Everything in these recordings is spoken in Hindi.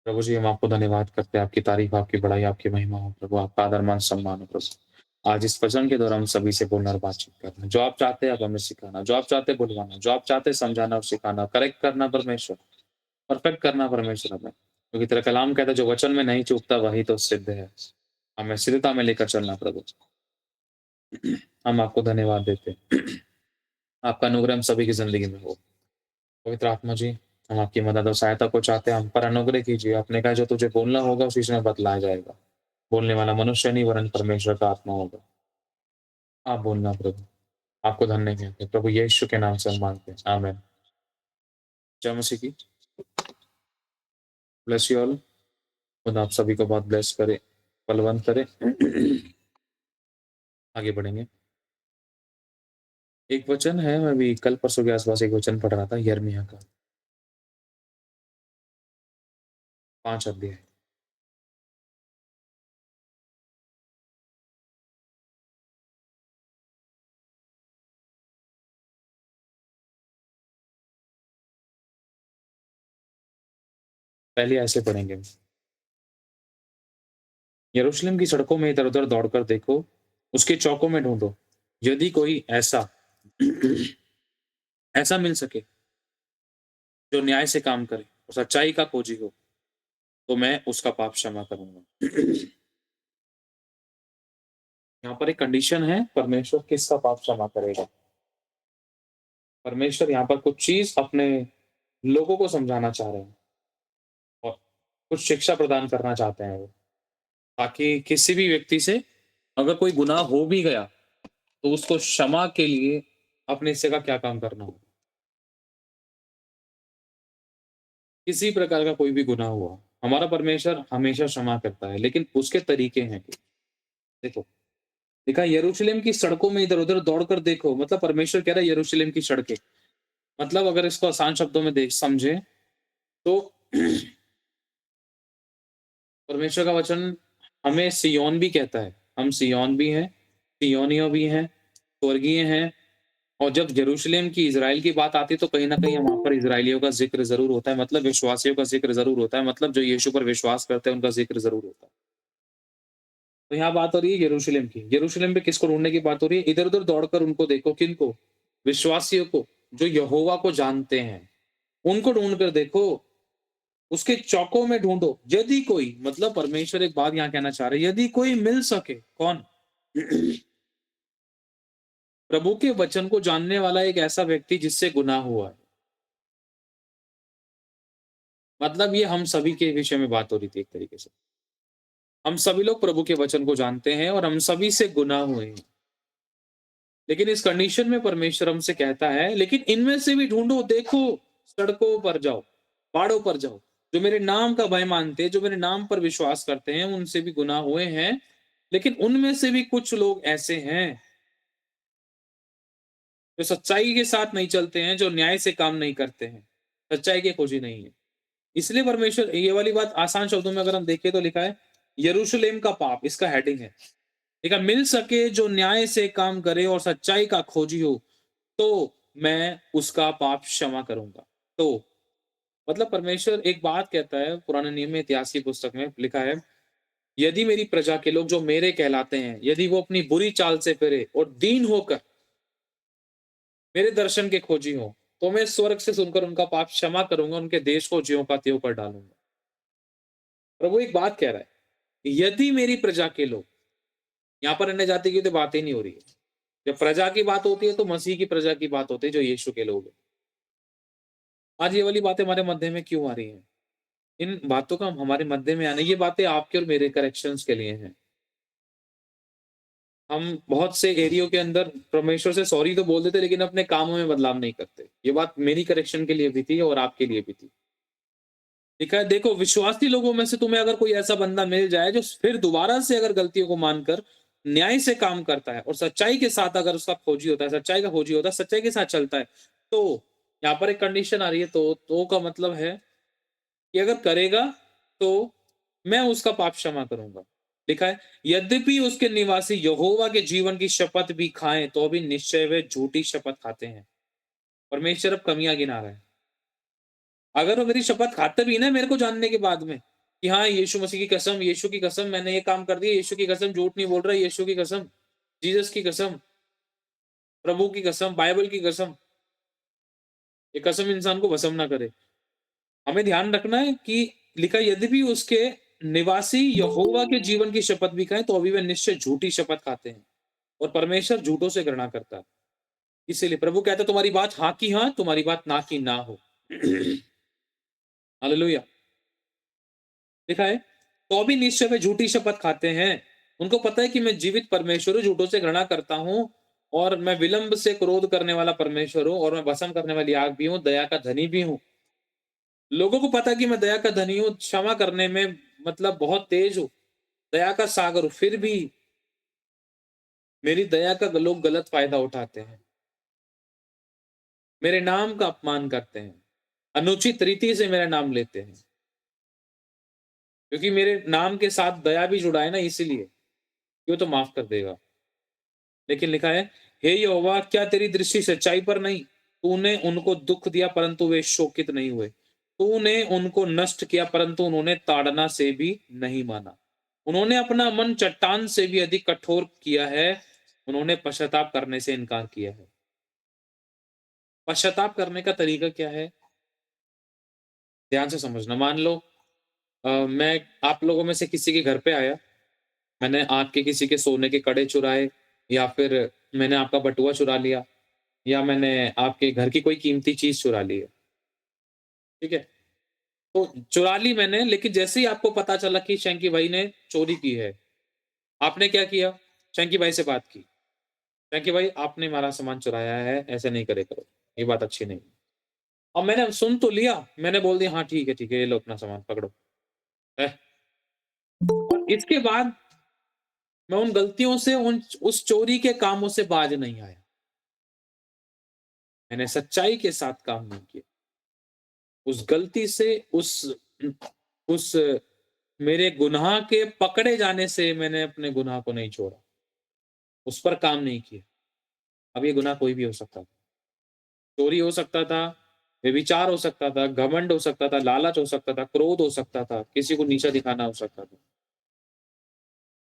प्रभु जी, हम आपको धन्यवाद करते हैं, आपकी तारीफ़, आपकी बड़ाई, आपकी महिमा हो प्रभु, आपका आदर, मान, सम्मान हो प्रभु। आज इस वचन के द्वारा हम सभी से बोलना और बातचीत करना। जो आप चाहते हैं आप हमें सिखाना, जो आप चाहते हैं बुलवाना, जो आप चाहते हैं समझाना और सिखाना, करेक्ट करना परमेश्वर, परफेक्ट करना परमेश्वर हमें। क्योंकि तेरा कलाम कहता है जो वचन में नहीं चूकता वही तो सिद्ध है। हमें सिद्धता में लेकर चलना प्रभु। हम आपको धन्यवाद देते हैं। आपका अनुग्रह हम सभी की ज़िंदगी में हो। पवित्र आत्मा जी, हम आपकी मदद और सहायता को चाहते हैं, हम पर अनुग्रह कीजिए। आपने कहा जो तुझे बोलना होगा उसी समय बतलाया जाएगा। बोलने वाला मनुष्य नहीं वरन परमेश्वर का आत्मा होगा। आप बोलना प्रभु, आपको धन्य कहते हैं। प्रभु यीशु के नाम से हम मांगते हैं। आमीन। जय मसीह की। Bless you all. खुदा आप सभी को बहुत ब्लेस करे, बलवंत करे। आगे बढ़ेंगे। एक वचन है, मैं अभी कल परसों के आस-पास एक वचन पढ़ रहा था यिर्मयाह का 5 अध्याय। पहले ऐसे पढ़ेंगे। यरूशलेम की सड़कों में इधर-उधर दौड़कर देखो, उसके चौकों में ढूँढो, यदि कोई ऐसा ऐसा मिल सके जो न्याय से काम करे और सच्चाई का खोजी हो, तो मैं उसका पाप क्षमा करूँगा। यहाँ पर एक कंडीशन है, परमेश्वर किसका पाप क्षमा करेगा? परमेश्वर यहाँ पर कुछ चीज़ अपने लोगों को समझाना चाह रहे हैं और कुछ शिक्षा प्रदान करना चाहते हैं वो, ताकि किसी भी व्यक्ति से अगर कोई गुनाह हो भी गया, तो उसको क्षमा के लिए अपने हिस्से का क्या काम करना होगा। किसी प्रकार का कोई भी गुनाह हुआ, हमारा परमेश्वर हमेशा क्षमा करता है, लेकिन उसके तरीके हैं कुछ। देखो, लिखा है यरूशलेम की सड़कों में इधर-उधर दौड़कर देखो, मतलब परमेश्वर कह रहा है यरूशलेम की सड़कें। मतलब अगर इसको आसान शब्दों में देख समझें, तो परमेश्वर का वचन हमें सिय्योन भी कहता है। हम सिय्योन भी हैं, सिय्योनियों भी हैं, स्वर्गीय हैं। और जब यरूशलेम की इज़राइल की बात आती है, तो कहीं न कहीं वहाँ पर इज़राइलियों का ज़िक्र ज़रूर होता है, मतलब विश्वासियों का ज़िक्र ज़रूर होता है, मतलब जो यीशु पर विश्वास करते हैं, उनका ज़िक्र ज़रूर होता है। तो यहाँ बात हो रही है यरूशलेम की। यरूशलेम पे किसको ढूँढने की बात हो रही है? इधर-उधर दौड़कर उनको देखो, किनको? विश्वासियों को, जो यहोवा को जानते हैं। उनको ढूँढ कर देखो, उसके चौकों में ढूँढो, यदि कोई मतलब परमेश्वर एक बात यहाँ कहना चाह रहे हैं, यदि कोई मिल सके, कौन? प्रभु के वचन को जानने वाला एक ऐसा व्यक्ति जिससे गुनाह हुआ है। मतलब ये हम सभी के विषय में बात हो रही थी एक तरीके से। हम सभी लोग प्रभु के वचन को जानते हैं और हम सभी से गुनाह हुए हैं। लेकिन इस कंडीशन में परमेश्वर हमसे कहता है, लेकिन इनमें से भी ढूँढो, देखो, सड़कों पर जाओ, पहाड़ों पर जाओ, जो मेरे नाम का भय मानते हैं, जो मेरे नाम पर विश्वास करते हैं, उनसे भी गुनाह हुए हैं, लेकिन उनमें से भी कुछ लोग ऐसे हैं, जो सच्चाई के साथ नहीं चलते हैं, जो न्याय से काम नहीं करते हैं, सच्चाई की खोजी नहीं है। इसलिए परमेश्वर ये वाली बात आसान शब्दों में अगर हम देखें तो लिखा है, यरूशलेम का पाप, इसका हेडिंग है। देखा मिल सके जो न्याय से काम करे और सच्चाई का खोजी हो, तो मैं उसका पाप क्षमा करूँगा। तो मतलब परमेश्वर एक बात कहता है, पुराने नियम में इतिहास की पुस्तक में लिखा है, यदि मेरी प्रजा के लोग जो मेरे कहलाते हैं, यदि वो अपनी बुरी चाल से फिरे और दीन होकर मेरे दर्शन के खोजी हों, तो मैं स्वर्ग से सुनकर उनका पाप क्षमा करूँगा, उनके देश को ज्यों का त्यों कर डालूँगा। प्रभु एक बात कह रहा है, यदि मेरी प्रजा के लोग, यहाँ पर अन्य जाति की तो बात ही नहीं हो रही है। जब प्रजा की बात होती है, तो मसीह की प्रजा की बात होती है, जो यीशु के लोग हैं। आज ये वाली बातें हमारे मध्य में क्यों आ रही हैं? इन बातों का हमारे मध्य में आना, ये बातें आपके और मेरे करेक्शंस के लिए हैं। हम बहुत से एरियो के अंदर परमेश्वर से सॉरी तो बोल देते, लेकिन अपने कामों में बदलाव नहीं करते। ये बात मेरी करेक्शन के लिए भी थी और आपके लिए भी थी। लिखा है, देखो, विश्वासी लोगों में से तुम्हें अगर कोई ऐसा बंदा मिल जाए, जो फिर दोबारा से अगर गलतियों को मानकर न्याय से काम करता है और सच्चाई के साथ अगर उसका खोजी होता है, सच्चाई का खोजी होता है, सच्चाई के साथ चलता है, तो यहाँ पर एक कंडीशन आ रही है, तो का मतलब है कि अगर करेगा, तो मैं उसका पाप क्षमा करूँगा। लिखा है, यद्यपि उसके निवासी यहोवा के जीवन की शपथ भी खाएँ, तो भी निश्चय वे झूठी शपथ खाते हैं। परमेश्वर अब कमियाँ गिना रहा है। अगर वो मेरी शपथ खाते भी ना मेरे को जानने के बाद में, कि हाँ यीशु मसीह की कसम, यीशु की कसम मैंने ये काम कर दिया, यीशु की कसम, झूठ नहीं बोल रहा, यीशु की कसम, जीसस की कसम, प्रभु की कसम, बाइबल की कसम। ये कसम इंसान को भस्म ना करे। हमें ध्यान रखना है कि लिखा है, यद्यपि उसके निवासी यहोवा के जीवन की शपथ भी खाएं तो अभी वे निश्चय झूठी शपथ खाते हैं और परमेश्वर झूठों से घृणा करता है। इसीलिए प्रभु कहता है तुम्हारी बात हाँ की हाँ, तुम्हारी बात ना की ना हो। हालेलुया। लिखा है तो भी निश्चय वे झूठी शपथ खाते हैं। उनको पता है कि मैं जीवित परमेश्वर हूँ, झूठों से घृणा करता हूँ और मैं विलंब से क्रोध करने वाला परमेश्वर हूँ और मैं भस्म करने वाली आग भी हूँ, दया का धनी भी हूँ। लोगों को पता है कि मैं दया का धनी हूँ, क्षमा करने में मतलब बहुत तेज हूँ, दया का सागर हूँ, फिर भी मेरी दया का लोग गलत फायदा उठाते हैं, मेरे नाम का अपमान करते हैं, अनुचित रीति से मेरा नाम लेते हैं, क्योंकि मेरे नाम के साथ दया भी जुड़ा है ना, इसीलिए वो तो माफ कर देगा। लेकिन लिखा है हे यहोवा क्या तेरी दृष्टि सच्चाई पर नहीं, तूने उनको दुख दिया परंतु वे शोकित नहीं हुए, तूने उनको नष्ट किया परंतु उन्होंने ताड़ना से भी नहीं माना, उन्होंने अपना मन चट्टान से भी अधिक कठोर किया है, उन्होंने पश्चाताप करने से इनकार किया है। पश्चाताप करने का तरीका क्या है? ध्यान से समझना। मान लो मैं आप लोगों में से किसी के घर पे आया, मैंने आपके किसी के सोने के कड़े चुराए या फिर मैंने आपका बटुआ चुरा लिया या मैंने आपके घर की कोई कीमती चीज़ चुरा ली है, ठीक है? तो चुरा ली मैंने, लेकिन जैसे ही आपको पता चला कि शैंकी भाई ने चोरी की है, आपने क्या किया? शैंकी भाई से बात की, शैंकी भाई आपने हमारा सामान चुराया है, ऐसे नहीं करे करो, ये बात अच्छी नहीं। अब मैंने सुन तो लिया, मैंने बोल दिया हाँ ठीक है, ये लो अपना सामान पकड़ो। है? और इसके बाद मैं उन गलतियों से उस चोरी के कामों से बाज नहीं आया। मैंने सच्चाई के साथ काम नहीं किया। उस गलती से उस मेरे गुनाह के पकड़े जाने से मैंने अपने गुनाह को नहीं छोड़ा। उस पर काम नहीं किया। अब ये गुनाह कोई भी हो सकता था। चोरी हो सकता था, व्यभिचार हो सकता था, घमंड हो सकता था, लालच हो सकता था, क्रोध हो सकता था, किसी को नीचा दिखाना हो सकता था।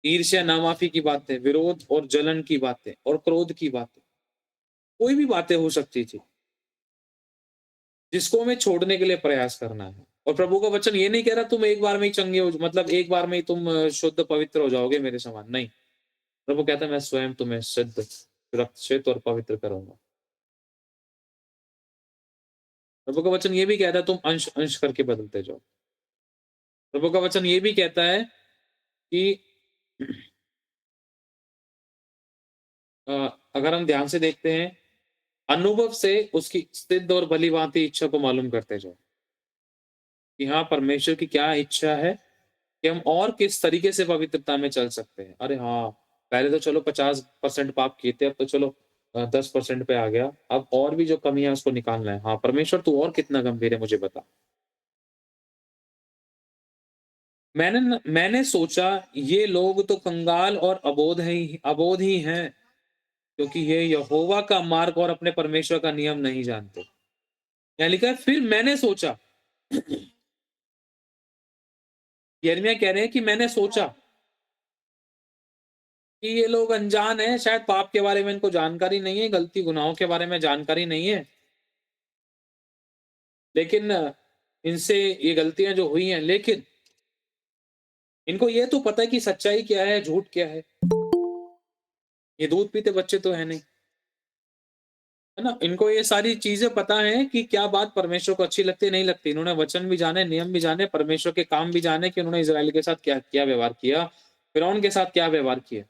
ईर्ष्या, नामाफ़ी की बातें, विरोध और जलन की बातें और क्रोध की बातें, कोई भी बातें हो सकती थी, जिसको हमें छोड़ने के लिए प्रयास करना है। और प्रभु का वचन ये नहीं कह रहा तुम एक बार में ही चंगे हो मतलब एक बार में ही तुम शुद्ध पवित्र हो जाओगे मेरे समान, नहीं। प्रभु कहता है मैं स्वयं तुम्हें शुद्ध, सुरक्षित और पवित्र करूँगा। प्रभु का वचन ये भी कहता है तुम अंश-अंश करके बदलते जाओ। प्रभु का वचन ये भी कहता है कि अ, अगर हम ध्यान से देखते हैं, अनुभव से उसकी सिद्ध और भली-भाँति इच्छा को मालूम करते जाओ, कि हाँ, परमेश्वर की क्या इच्छा है, कि हम और किस तरीके से पवित्रता में चल सकते हैं। अरे हाँ, पहले तो चलो 50% पाप किए थे, अब तो चलो 10% पे आ गया। अब और भी जो कमी है उसको निकालना है। हाँ, परमेश्वर तू और कितना गंभीर है मुझे बता। मैंने सोचा ये लोग तो कंगाल और अबोध ही हैं, क्योंकि ये यहोवा का मार्ग और अपने परमेश्वर का नियम नहीं जानते। यहाँ लिखा है फिर मैंने सोचा यिर्मयाह कह रहे हैं कि मैंने सोचा कि ये लोग अनजान हैं, शायद पाप के बारे में इनको जानकारी नहीं है, गलती गुनाहों के बारे में जानकारी नहीं है। लेकिन इनसे ये गलतियाँ जो हुई हैं, लेकिन इनको ये तो पता है कि सच्चाई क्या है, झूठ क्या है। ये दूध पीते बच्चे तो हैं नहीं, है ना? इनको ये सारी चीज़ें पता हैं कि क्या बात परमेश्वर को अच्छी लगती है, नहीं लगती। इन्होंने वचन भी जाने, नियम भी जाने, परमेश्वर के काम भी जाने कि उन्होंने इज़राइल के साथ क्या व्यवहार किया, फ़िरौन के साथ क्या व्यवहार किया।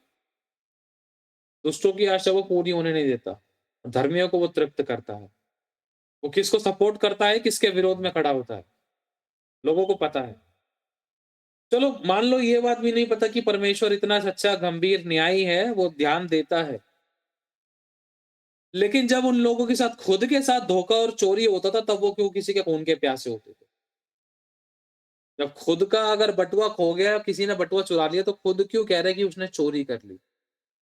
दुष्टों की आशा वो पूरी होने नहीं देता, धर्मियों को वो तृप्त करता है। वो किसको सपोर्ट करता है, किसके विरोध में खड़ा होता है, लोगों को पता है। चलो मान लो ये बात भी नहीं पता कि परमेश्वर इतना सच्चा, गंभीर, न्यायी है, वो ध्यान देता है। लेकिन जब उन लोगों के साथ खुद के साथ धोखा और चोरी होता था, तब वो क्यों किसी के खून के प्यासे होते थे? जब खुद का अगर बटुआ खो गया, किसी ने बटुआ चुरा लिया, तो खुद क्यों कह रहे हैं कि उसने चोरी कर ली?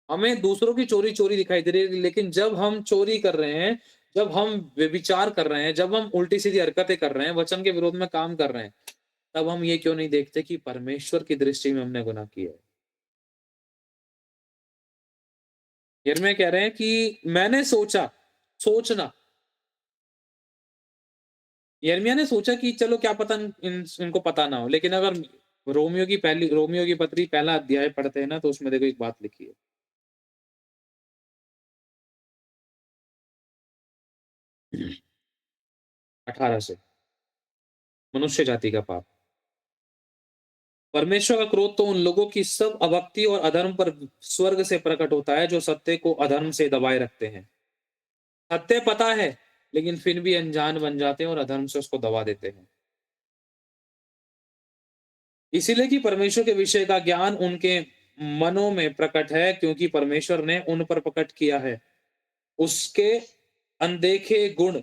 हमें दूसरों की चोरी चोरी दिखाई दे रही है, लेकिन जब हम चोरी कर रहे हैं, जब हम व्यभिचार कर रहे हैं, जब हम उल्टी-सीधी हरकतें कर रहे हैं, वचन के विरोध में काम कर रहे हैं, तब हम ये क्यों नहीं देखते कि परमेश्वर की दृष्टि में हमने गुनाह किया है? यिर्मयाह कह रहे हैं कि मैंने सोचा, सोचना। यिर्मयाह ने सोचा कि चलो क्या पता इनको पता ना हो, लेकिन अगर रोमियो की पत्री पहला अध्याय पढ़ते हैं ना, तो उसमें देखो एक बात लिखी है। 18 से, मनुष्य जाति का पाप। परमेश्वर का क्रोध तो उन लोगों की सब अभक्ति और अधर्म पर स्वर्ग से प्रकट होता है, जो सत्य को अधर्म से दबाए रखते हैं। सत्य पता है, लेकिन फिर भी अनजान बन जाते हैं और अधर्म से उसको दबा देते हैं। इसीलिए कि परमेश्वर के विषय का ज्ञान उनके मनों में प्रकट है, क्योंकि परमेश्वर ने उन पर प्रकट किया है उसके अनदेखे गुण,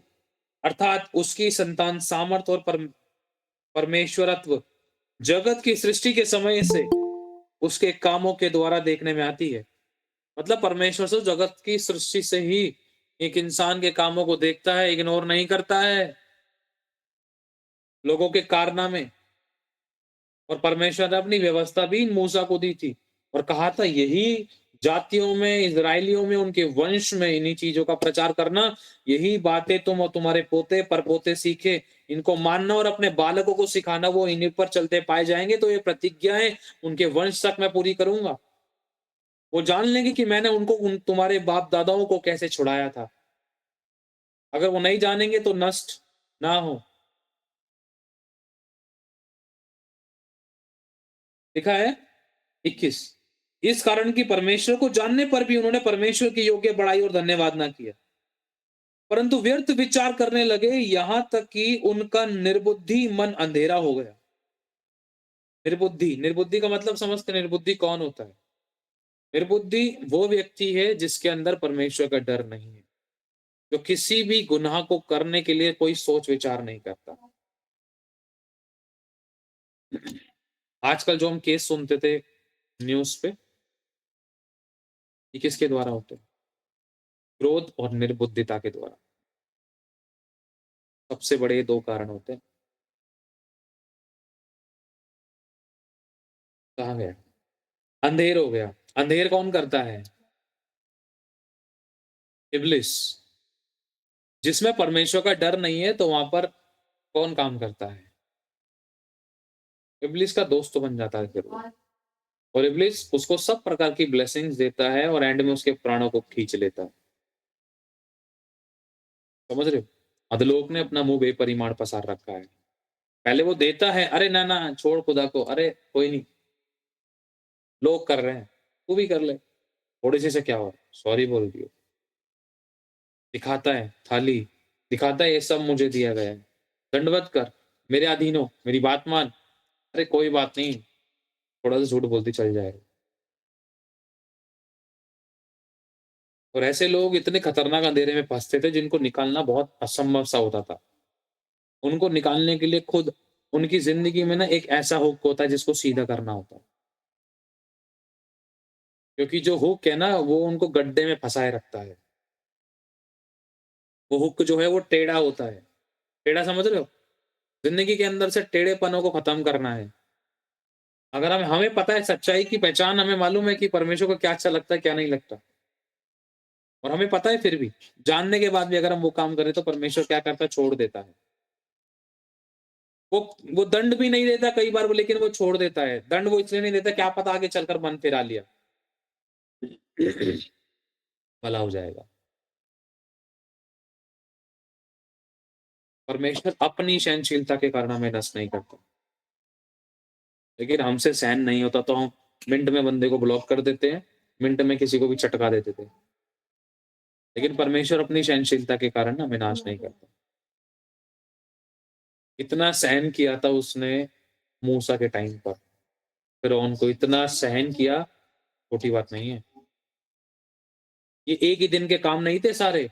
अर्थात उसकी संतान सामर्थ और परमेश्वरत्व जगत की सृष्टि के समय से उसके कामों के द्वारा देखने में आती है। मतलब परमेश्वर से जगत की सृष्टि से ही एक इंसान के कामों को देखता है, इग्नोर नहीं करता है लोगों के कारनामे। और परमेश्वर ने अपनी व्यवस्था भी मूसा को दी थी और कहा था यही जातियों में, इजरायलियों में, उनके वंश में इन्हीं चीजों का प्रचार करना, यही बातें तुम और तुम्हारे पोते परपोते सीखे, इनको मानना और अपने बालकों को सिखाना, वो इन्हीं पर चलते पाए जाएंगे, तो ये प्रतिज्ञाएं उनके वंश तक मैं पूरी करूंगा। वो जान लेंगे कि मैंने तुम्हारे बाप दादाओं को कैसे छुड़ाया था। अगर वो नहीं जानेंगे तो नष्ट ना हो। लिखा है 21, इस कारण की परमेश्वर को जानने पर भी उन्होंने परमेश्वर की योग्य बड़ाई और धन्यवाद ना किया, परंतु व्यर्थ विचार करने लगे, यहां तक कि उनका निर्बुद्धि मन अंधेरा हो गया। निर्बुद्धि, निर्बुद्धि का मतलब समझते, निर्बुद्धि कौन होता है? निर्बुद्धि वो व्यक्ति है जिसके अंदर परमेश्वर का डर नहीं है, जो किसी भी गुनाह को करने के लिए कोई सोच विचार नहीं करता। आजकल जो हम केस सुनते थे न्यूज पे, ये किसके द्वारा होते हैं? क्रोध और निर्बुद्धिता के द्वारा। सबसे बड़े ये दो कारण होते हैं। कहाँ गया? अंधेर हो गया। अंधेर कौन करता है? इब्लिस। जिसमें परमेश्वर का डर नहीं है, तो वहां पर कौन काम करता है? इब्लिस का दोस्त तो बन जाता है फिर वो। और इब्लिस उसको सब प्रकार की ब्लेसिंग्स देता है और एंड में उसके प्राणों को खींच लेता है। समझ रहे हो? अधलोक ने अपना मुंह बेपरिमाण पसार रखा है। पहले वो देता है, अरे ना ना छोड़ खुदा को, अरे कोई नहीं, लोग कर रहे हैं, तू भी कर ले, थोड़े से क्या हो, सॉरी बोल दियो। दिखाता है थाली, दिखाता है ये सब मुझे दिया गया है, दंडवत कर, मेरे अधीन हो, मेरी बात मान। अरे कोई बात नहीं, थोड़ा सा झूठ बोलती चल जाएगा। और ऐसे लोग इतने खतरनाक अंधेरे में फंसते थे, जिनको निकालना बहुत असंभव सा होता था। उनको निकालने के लिए खुद उनकी जिंदगी में ना एक ऐसा हुक होता है जिसको सीधा करना होता है, क्योंकि जो हुक है ना वो उनको गड्ढे में फंसाए रखता है। वो हुक जो है वो टेढ़ा होता है। टेढ़ा समझ रहे हो? जिंदगी के अंदर से टेढ़ेपनों को खत्म करना है। अगर हमें हमें पता है सच्चाई की पहचान, हमें मालूम है कि परमेश्वर को क्या अच्छा लगता है क्या नहीं लगता, और हमें पता है फिर भी जानने के बाद भी अगर हम वो काम करें, तो परमेश्वर क्या करता है? छोड़ देता है। वो वो दंड भी नहीं देता कई बार वो, लेकिन वो छोड़ देता है। दंड वो इसलिए नहीं देता, क्या पता आगे चलकर मन फिरा लिया भला हो जाएगा। परमेश्वर अपनी सहनशीलता के कारण हमें नष्ट नहीं करता, लेकिन हमसे सहन नहीं होता तो हम मिनट में बंदे को ब्लॉक कर देते हैं, मिनट में किसी को भी चटका देते थे। लेकिन परमेश्वर अपनी सहनशीलता के कारण हमें नाश नहीं करता। इतना सहन किया था उसने मूसा के टाइम पर, फिरौन को इतना सहन किया, छोटी बात नहीं है। ये एक ही दिन के काम नहीं थे सारे।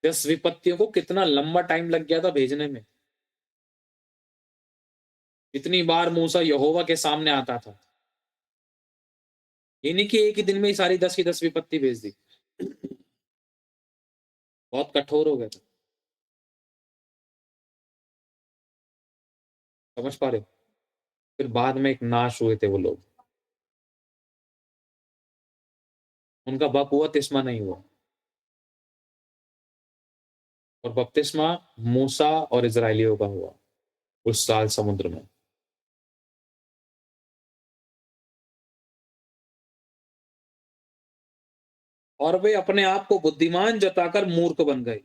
10 विपत्तियों को कितना लंबा टाइम लग गया था भेजने में। इतनी बार मूसा यहोवा के सामने आता था। ये नहीं कि एक ही दिन में ही सारी 10 की 10 विपत्ति भेज दी। बहुत कठोर हो गया था। समझ पा रहे हो? फिर बाद में एक नाश हुए थे वो लोग। उनका बप हुआ, तिस्मा नहीं हुआ। और बपतिस्मा मूसा और इज़राइलियों का हुआ, उस साल समुद्र में। और वे अपने आप को बुद्धिमान जताकर मूर्ख बन गए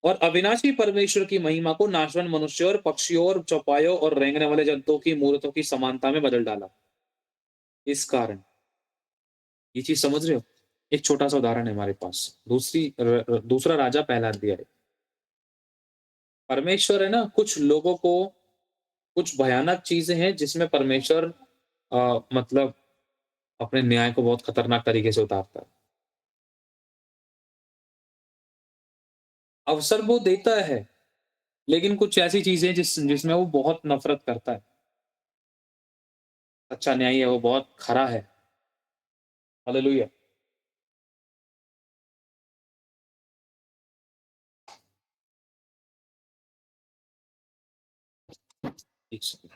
और अविनाशी परमेश्वर की महिमा को नाशवान मनुष्यों और पक्षियों और चौपायों और रेंगने वाले जंतुओं की मूर्तों की समानता में बदल डाला। इस कारण ये चीज़ समझ रहे हो? एक छोटा-सा उदाहरण है हमारे पास। दूसरा राजा पहला अध्याय। परमेश्वर है ना, कुछ लोगों को कुछ भयानक चीज़ें हैं जिसमें परमेश्वर मतलब अपने न्याय को बहुत खतरनाक तरीके से उतारता है। अवसर वो देता है, लेकिन कुछ ऐसी चीज़ें जिसमें वो बहुत नफ़रत करता है। सच्चा न्यायी है, वो बहुत खरा है। हालेलुया! एक सेकंड।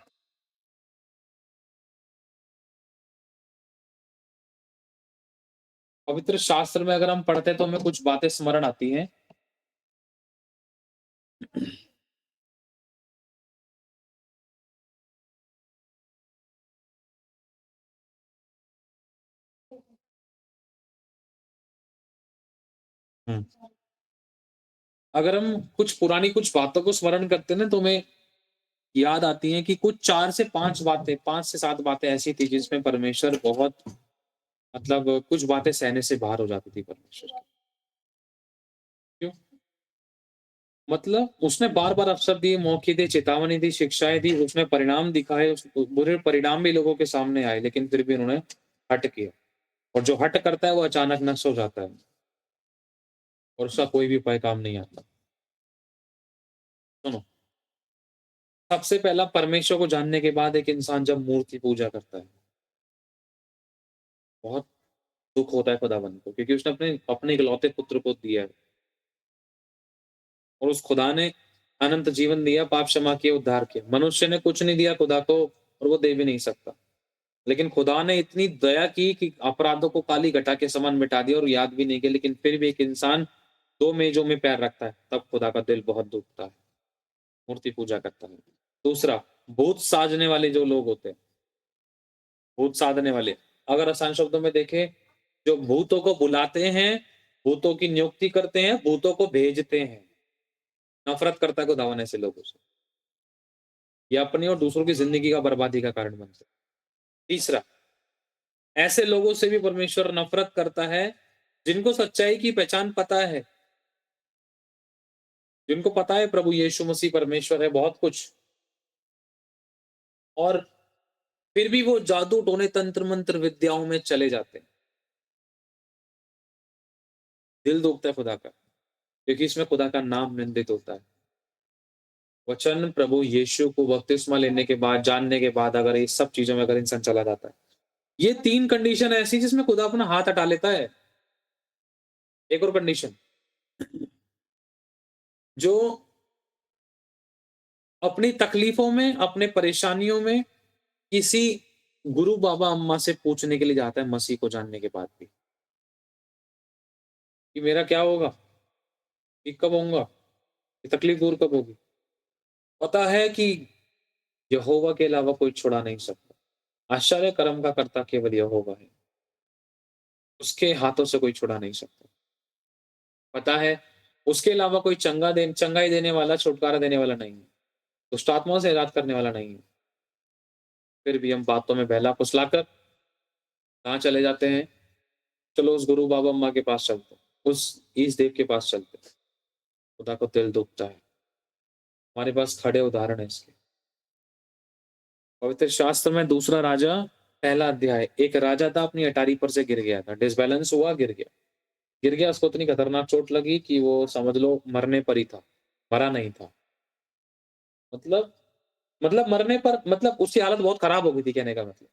पवित्र शास्त्र में अगर हम पढ़ते हैं तो हमें कुछ बातें स्मरण आती हैं। हुँ। अगर हम कुछ बातों को स्मरण करते हैं ना, तो हमें याद आती हैं कि कुछ 4 से 5 बातें, 5 से 7 बातें ऐसी थी जिसमें परमेश्वर बहुत मतलब कुछ बातें सहने से बाहर हो जाती थी परमेश्वर की। क्यों? मतलब उसने बार-बार अवसर दिए, मौके दिए, चेतावनी दी, शिक्षाएँ दी, उसने परिणाम दिखाए, उस बुरे परिणाम भी लोगों के सामने आए, लेकिन फिर भी उन्होंने हठ किया। और जो हठ करता है वो अचानक नष्ट हो जाता है और उसका कोई भी उपाय काम नहीं आता। सुनो, सबसे पहला परमेश्वर को जानने के बाद एक इंसान जब मूर्ति पूजा करता है, बहुत दुःख होता है खुदावंद को, क्योंकि उसने अपने अपने इकलौते पुत्र को दिया है और उस खुदा ने अनंत जीवन दिया, पाप क्षमा किए, उद्धार किया। मनुष्य ने कुछ नहीं दिया खुदा को और वो दे भी नहीं सकता। लेकिन खुदा ने इतनी दया की कि अपराधों को काली घटा के समान मिटा दिया और याद भी नहीं किया, लेकिन फिर भी एक इंसान 2 मेज़ों में पैर रखता है, तब खुदा का दिल बहुत दुखता है, मूर्ति पूजा करता है। दूसरा, भूत साजने वाले जो लोग होते हैं, भूत साधने वाले, अगर आसान शब्दों में देखें, जो भूतों को बुलाते हैं, भूतों की नियुक्ति करते हैं, भूतों को भेजते हैं। नफ़रत करता है खुदावन ऐसे लोगों से। ये अपनी और दूसरों की ज़िंदगी का बर्बादी का कारण बनते हैं। तीसरा, ऐसे लोगों से भी परमेश्वर नफ़रत करता है, जिनको सच्चाई की पहचान पता है, जिनको पता है प्रभु यीशु मसीह परमेश्वर है, बहुत कुछ, और फिर भी वो जादू, टोने, तंत्र मंत्र विद्याओं में चले जाते हैं। दिल दुखता है खुदा का, क्योंकि इसमें खुदा का नाम निंदित होता है। वचन प्रभु यीशु को बपतिस्मा लेने के बाद, जानने के बाद अगर ये सब चीज़ों में अगर इंसान चला जाता है, ये 3 कंडीशन ऐसी हैं जिसमें खुदा अपना हाथ हटा लेता है। एक और कंडीशन, जो अपनी तकलीफों में, अपने परेशानियों में किसी गुरु, बाबा, अम्मा से पूछने के लिए जाता है मसीह को जानने के बाद भी, कि मेरा क्या होगा? ठीक कब होऊँगा? ये तकलीफ दूर कब होगी? पता है कि यहोवा के अलावा कोई छुड़ा नहीं सकता। आश्चर्य कर्म का कर्ता केवल यहोवा है। उसके हाथों से कोई छुड़ा नहीं सकता। पता है, उसके अलावा कोई चंगाई देने वाला, छुटकारा देने वाला नहीं है। दुष्ट आत्माओं से इलाज करने वाला नहीं है। फिर भी हम बातों में बहला फुसलाकर कहाँ चले जाते हैं? चलो उस गुरु बाबा अम्मा के पास चलते हैं, उस ईश देव के पास चलते हैं। खुदा को दिल दुखता है। हमारे पास खड़े उदाहरण है इसके। पवित्र शास्त्र में दूसरा राजा पहला अध्याय, एक राजा था, अपनी अटारी पर से गिर गया था, डिसबैलेंस हुआ, गिर गया। गिर गया, उसको इतनी खतरनाक चोट लगी कि वो समझ लो मरने पर ही था, मरा नहीं था। मतलब मरने पर, मतलब उसकी हालत बहुत खराब हो गई थी, कहने का मतलब।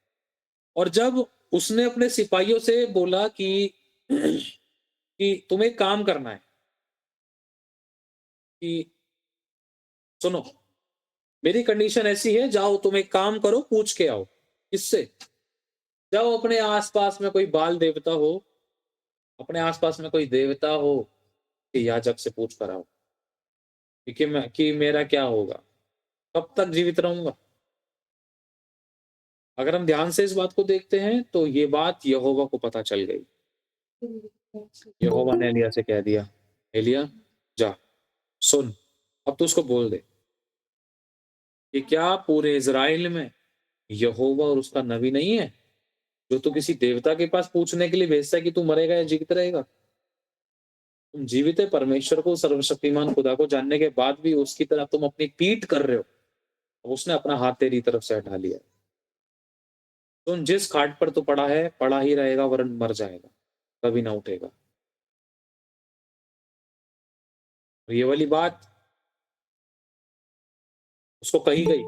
और जब उसने अपने सिपाहियों से बोला कि कि तुम्हें एक काम करना है, कि सुनो, मेरी कंडीशन ऐसी है, जाओ तुम एक काम करो, पूछ के आओ। किससे? जाओ अपने आसपास में कोई बाल देवता हो, अपने आसपास में कोई देवता हो, कि याजक से पूछ कर आओ कि मेरा क्या होगा, कब तक जीवित रहूंगा। अगर हम ध्यान से इस बात को देखते हैं तो ये बात यहोवा को पता चल गई। यहोवा ने एलिय्याह से कह दिया, एलिय्याह जा, सुन, अब तू उसको बोल दे कि क्या पूरे इज़राइल में यहोवा और उसका नबी नहीं है, जो तू किसी देवता के पास पूछने के लिए भेजता है कि तू मरेगा या जीवित रहेगा। तुम जीवित है परमेश्वर को, सर्वशक्तिमान खुदा को जानने के बाद भी उसकी तरफ तुम अपनी पीठ कर रहे हो। अब उसने अपना हाथ तेरी तरफ से हटा लिया। तुम जिस खाट पर तू पड़ा है, पड़ा ही रहेगा, वरन मर जाएगा, कभी ना उठेगा। और ये वाली बात उसको कही गई,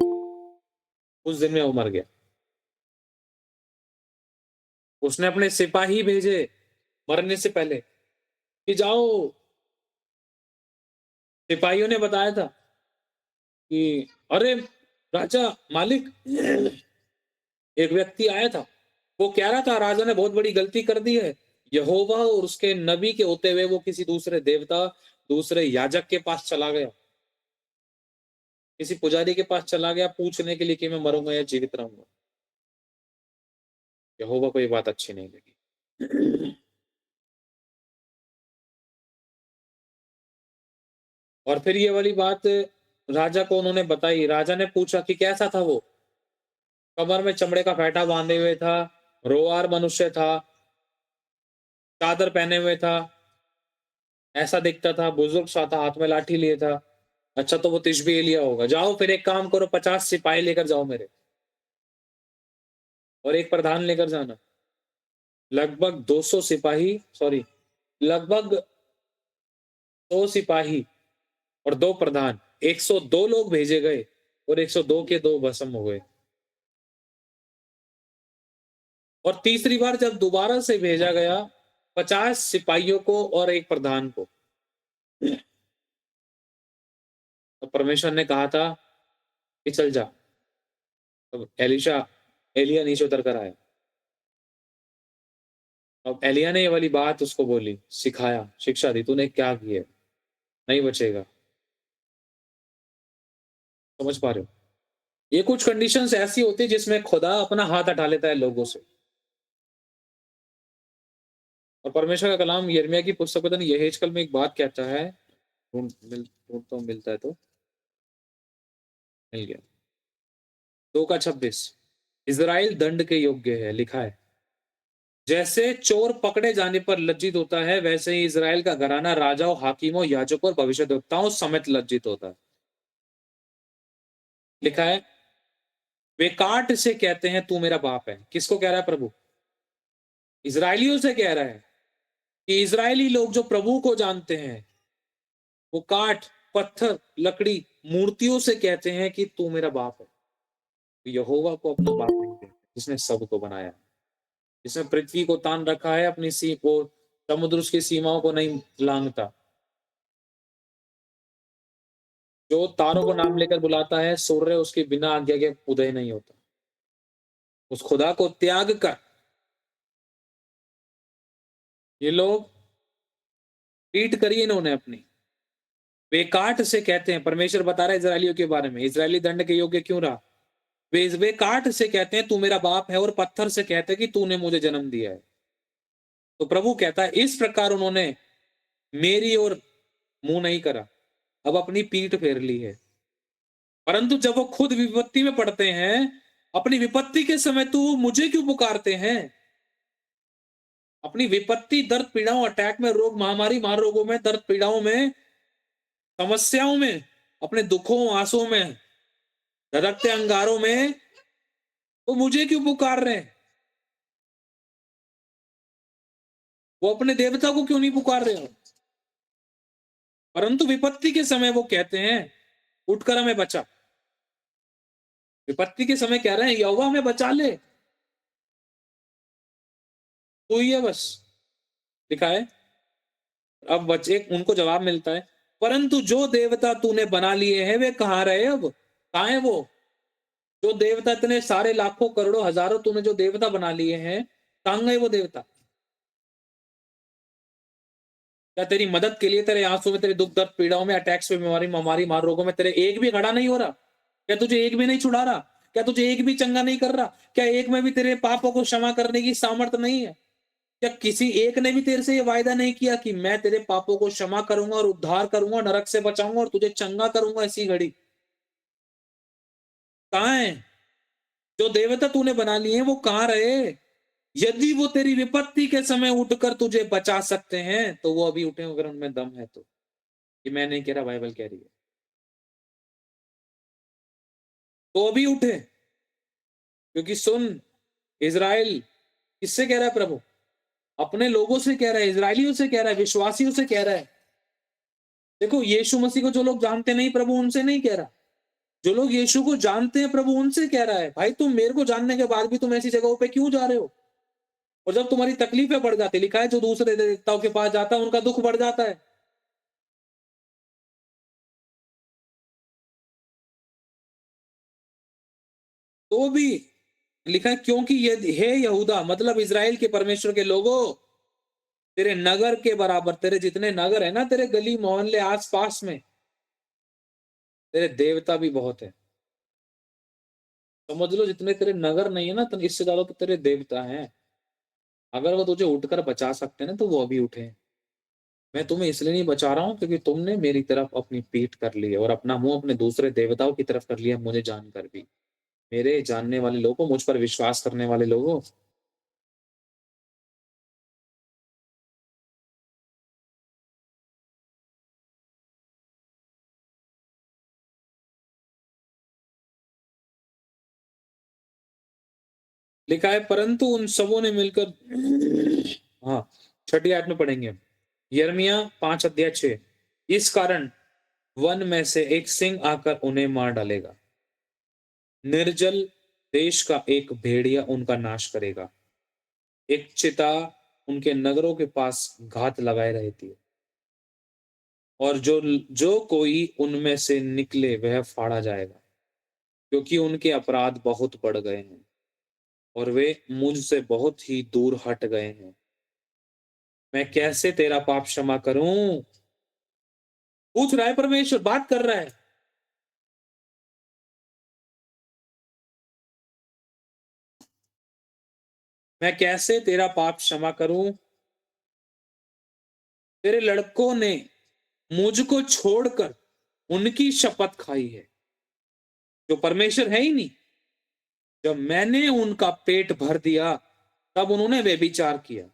उस दिन में वो मर गया। उसने अपने सिपाही भेजे मरने से पहले कि जाओ। सिपाहियों ने बताया था कि अरे राजा, मालिक, एक व्यक्ति आया था, वो कह रहा था राजा ने बहुत बड़ी गलती कर दी है, यहोवा और उसके नबी के होते हुए वो किसी दूसरे देवता, दूसरे याजक के पास चला गया, किसी पुजारी के पास चला गया पूछने के लिए कि मैं मरूंगा या जीवित रहूंगा। यहोवा को ये बात अच्छी नहीं लगी। और फिर ये वाली बात राजा को उन्होंने बताई। राजा ने पूछा कि कैसा था वो? कमर में चमड़े का फेंटा बांधे हुए था, रोआर मनुष्य था, चादर पहने हुए था, ऐसा दिखता था, बुजुर्ग सा था, हाथ में लाठी लिए था। अच्छा, तो वो तिशबी एलिय्याह होगा। जाओ फिर एक काम करो, 50 सिपाही लेकर जाओ मेरे, और एक प्रधान लेकर जाना। लगभग 200 सिपाही, सॉरी, लगभग 100 सिपाही और 2 प्रधान, 102 लोग भेजे गए, और 102 के 2 भस्म हो गए। और तीसरी बार जब दोबारा से भेजा गया, 50 सिपाहियों को और एक प्रधान को, तो परमेश्वर ने कहा था कि चल जा। तो एलिय्याह नीचे उतर कर आया। अब एलिय्याह ने ये वाली बात उसको बोली, सिखाया, शिक्षा दी, तूने क्या किया, नहीं बचेगा। समझ पा रहे हो? ये कुछ कंडीशंस ऐसी होती है जिसमें खुदा अपना हाथ हटा लेता है लोगों से। और परमेश्वर का कलाम यिर्मयाह की पुस्तक पता नहीं यहेजकल में एक बात कहता है, ढूंढता हूं, मिलता है तो मिल गया। 2:26, इज़राइल दंड के योग्य है, लिखा है, जैसे चोर पकड़े जाने पर लज्जित होता है, वैसे ही इज़राइल का घराना राजाओं, हाकिमों, याजकों और भविष्यद्वक्ताओं समेत लज्जित होता है। लिखा है, वे काट से कहते हैं तू मेरा बाप है। किसको कह रहा है प्रभु? इजरायलियों से कह रहा है कि इजरायली लोग जो प्रभु को जानते हैं, वो काठ, पत्थर, लकड़ी, मूर्तियों से कहते हैं कि तू मेरा बाप है। तो यहोवा को अपना बाप नहीं कहते, जिसने सबको बनाया, जिसने पृथ्वी को तान रखा है, अपनी सी को, समुद्र उसकी सीमाओं को नहीं लांघता, जो तारों को नाम लेकर बुलाता है, सूर्य उसके बिना आज्ञा के उदय नहीं होता। उस खुदा को त्याग कर ये लोग पीट करी इन्होंने अपनी। वे काट से कहते हैं, परमेश्वर बता रहा है इजरायलियों के बारे में, इजरायली दंड के योग्य क्यों रहा? वे काट से कहते हैं तू मेरा बाप है, और पत्थर से कहते हैं कि तूने मुझे जन्म दिया है। तो प्रभु कहता है इस प्रकार उन्होंने मेरी ओर मुंह नहीं करा, अब अपनी पीठ फेर ली है। परंतु जब वो खुद विपत्ति में पड़ते हैं, अपनी विपत्ति के समय तू मुझे क्यों पुकारते हैं? अपनी विपत्ति, दर्द, पीड़ाओं, अटैक में, रोग, महामारी, महारोगों में, दर्द, पीड़ाओं में, समस्याओं में, अपने दुखों, आंसुओं में, धड़कते अंगारों में, वो मुझे क्यों पुकार रहे हैं? वो अपने देवता को क्यों नहीं पुकार रहे हो? परंतु विपत्ति के समय वो कहते हैं उठकर हमें बचा। विपत्ति के समय कह रहे हैं यहोवा हमें बचा ले, तो ही है बस। लिखा है, अब बच्चे उनको जवाब मिलता है, परंतु जो देवता तूने बना लिए हैं वे कहाँ रहे अब? कहाँ है वो? जो देवता इतने सारे लाखों करोड़ों हजारों तूने जो देवता बना लिए हैं, कहाँ गए वो देवता? क्या तेरी मदद के लिए, तेरे आंसू में, तेरे दुख दर्द पीड़ाओं में, अटैक्स में, बीमारी महामारी मार रोगों में तेरे एक भी खड़ा नहीं हो रहा? क्या तुझे एक भी नहीं छुड़ा रहा? क्या तुझे एक भी चंगा नहीं कर रहा? क्या एक में भी तेरे पापों को क्षमा करने की सामर्थ्य नहीं है? क्या किसी एक ने भी तेरे से ये वायदा नहीं किया कि मैं तेरे पापों को क्षमा करूंगा और उद्धार करूंगा, नरक से बचाऊंगा और तुझे चंगा करूंगा इसी घड़ी? कहाँ है? जो देवता तूने बना लिए हैं वो कहाँ रहे? यदि वो तेरी विपत्ति के समय उठकर तुझे बचा सकते हैं तो वो अभी उठे, अगर उनमें दम है तो। ये मैं नहीं कह रहा, बाइबल कह रही है। तो अभी उठे, क्योंकि सुन, इज़राइल किससे कह रहा है प्रभु? अपने लोगों से कह रहा है, इज़राइलियों से कह रहा है, विश्वासियों से कह रहा है। देखो, यीशु मसीह को जो लोग जानते नहीं प्रभु, उनसे नहीं कह रहा। जो लोग यीशु को जानते हैं प्रभु, उनसे कह रहा है, भाई तुम मेरे को जानने के बाद भी तुम ऐसी जगहों पे क्यों जा रहे हो? और जब तुम्हारी तकलीफें बढ़ जाती, लिखा है जो दूसरे देवताओं के पास जाता है उनका दुख बढ़ जाता है। तो भी लिखा है, क्योंकि ये हे यहूदा, मतलब इज़राइल के परमेश्वर के लोगों, तेरे नगर के बराबर, तेरे जितने नगर है ना, तेरे गली मोहल्ले आस-पास में, तेरे देवता भी बहुत है। समझ लो, जितने तेरे नगर नहीं है ना, तो इससे ज्यादा तो तेरे देवता हैं। अगर वो तुझे उठकर बचा सकते हैं ना, तो वो अभी उठे। मैं तुम्हें इसलिए नहीं बचा रहा हूँ क्योंकि तुमने मेरी तरफ अपनी पीठ कर ली है और अपना मुंह अपने दूसरे देवताओं की तरफ कर लिया, मुझे जानकर भी। मेरे जानने वाले लोगों, मुझ पर विश्वास करने वाले लोगों, लिखा है, परंतु उन सबों ने मिलकर, हाँ, छठी आयत में पढ़ेंगे, यिर्मयाह 5 अध्याय 6। इस कारण वन में से एक सिंह आकर उन्हें मार डालेगा, निर्जल देश का एक भेड़िया उनका नाश करेगा, एक चिता उनके नगरों के पास घात लगाए रहती है, और जो जो कोई उनमें से निकले वह फाड़ा जाएगा, क्योंकि उनके अपराध बहुत बढ़ गए हैं और वे मुझसे बहुत ही दूर हट गए हैं। मैं कैसे तेरा पाप क्षमा करूं? पूछ रहा है परमेश्वर, बात कर रहा है। मैं कैसे तेरा पाप क्षमा करूं? तेरे लड़कों ने मुझको छोड़कर उनकी शपथ खाई है, जो परमेश्वर है ही नहीं। जब मैंने उनका पेट भर दिया, तब उन्होंने व्यभिचार किया।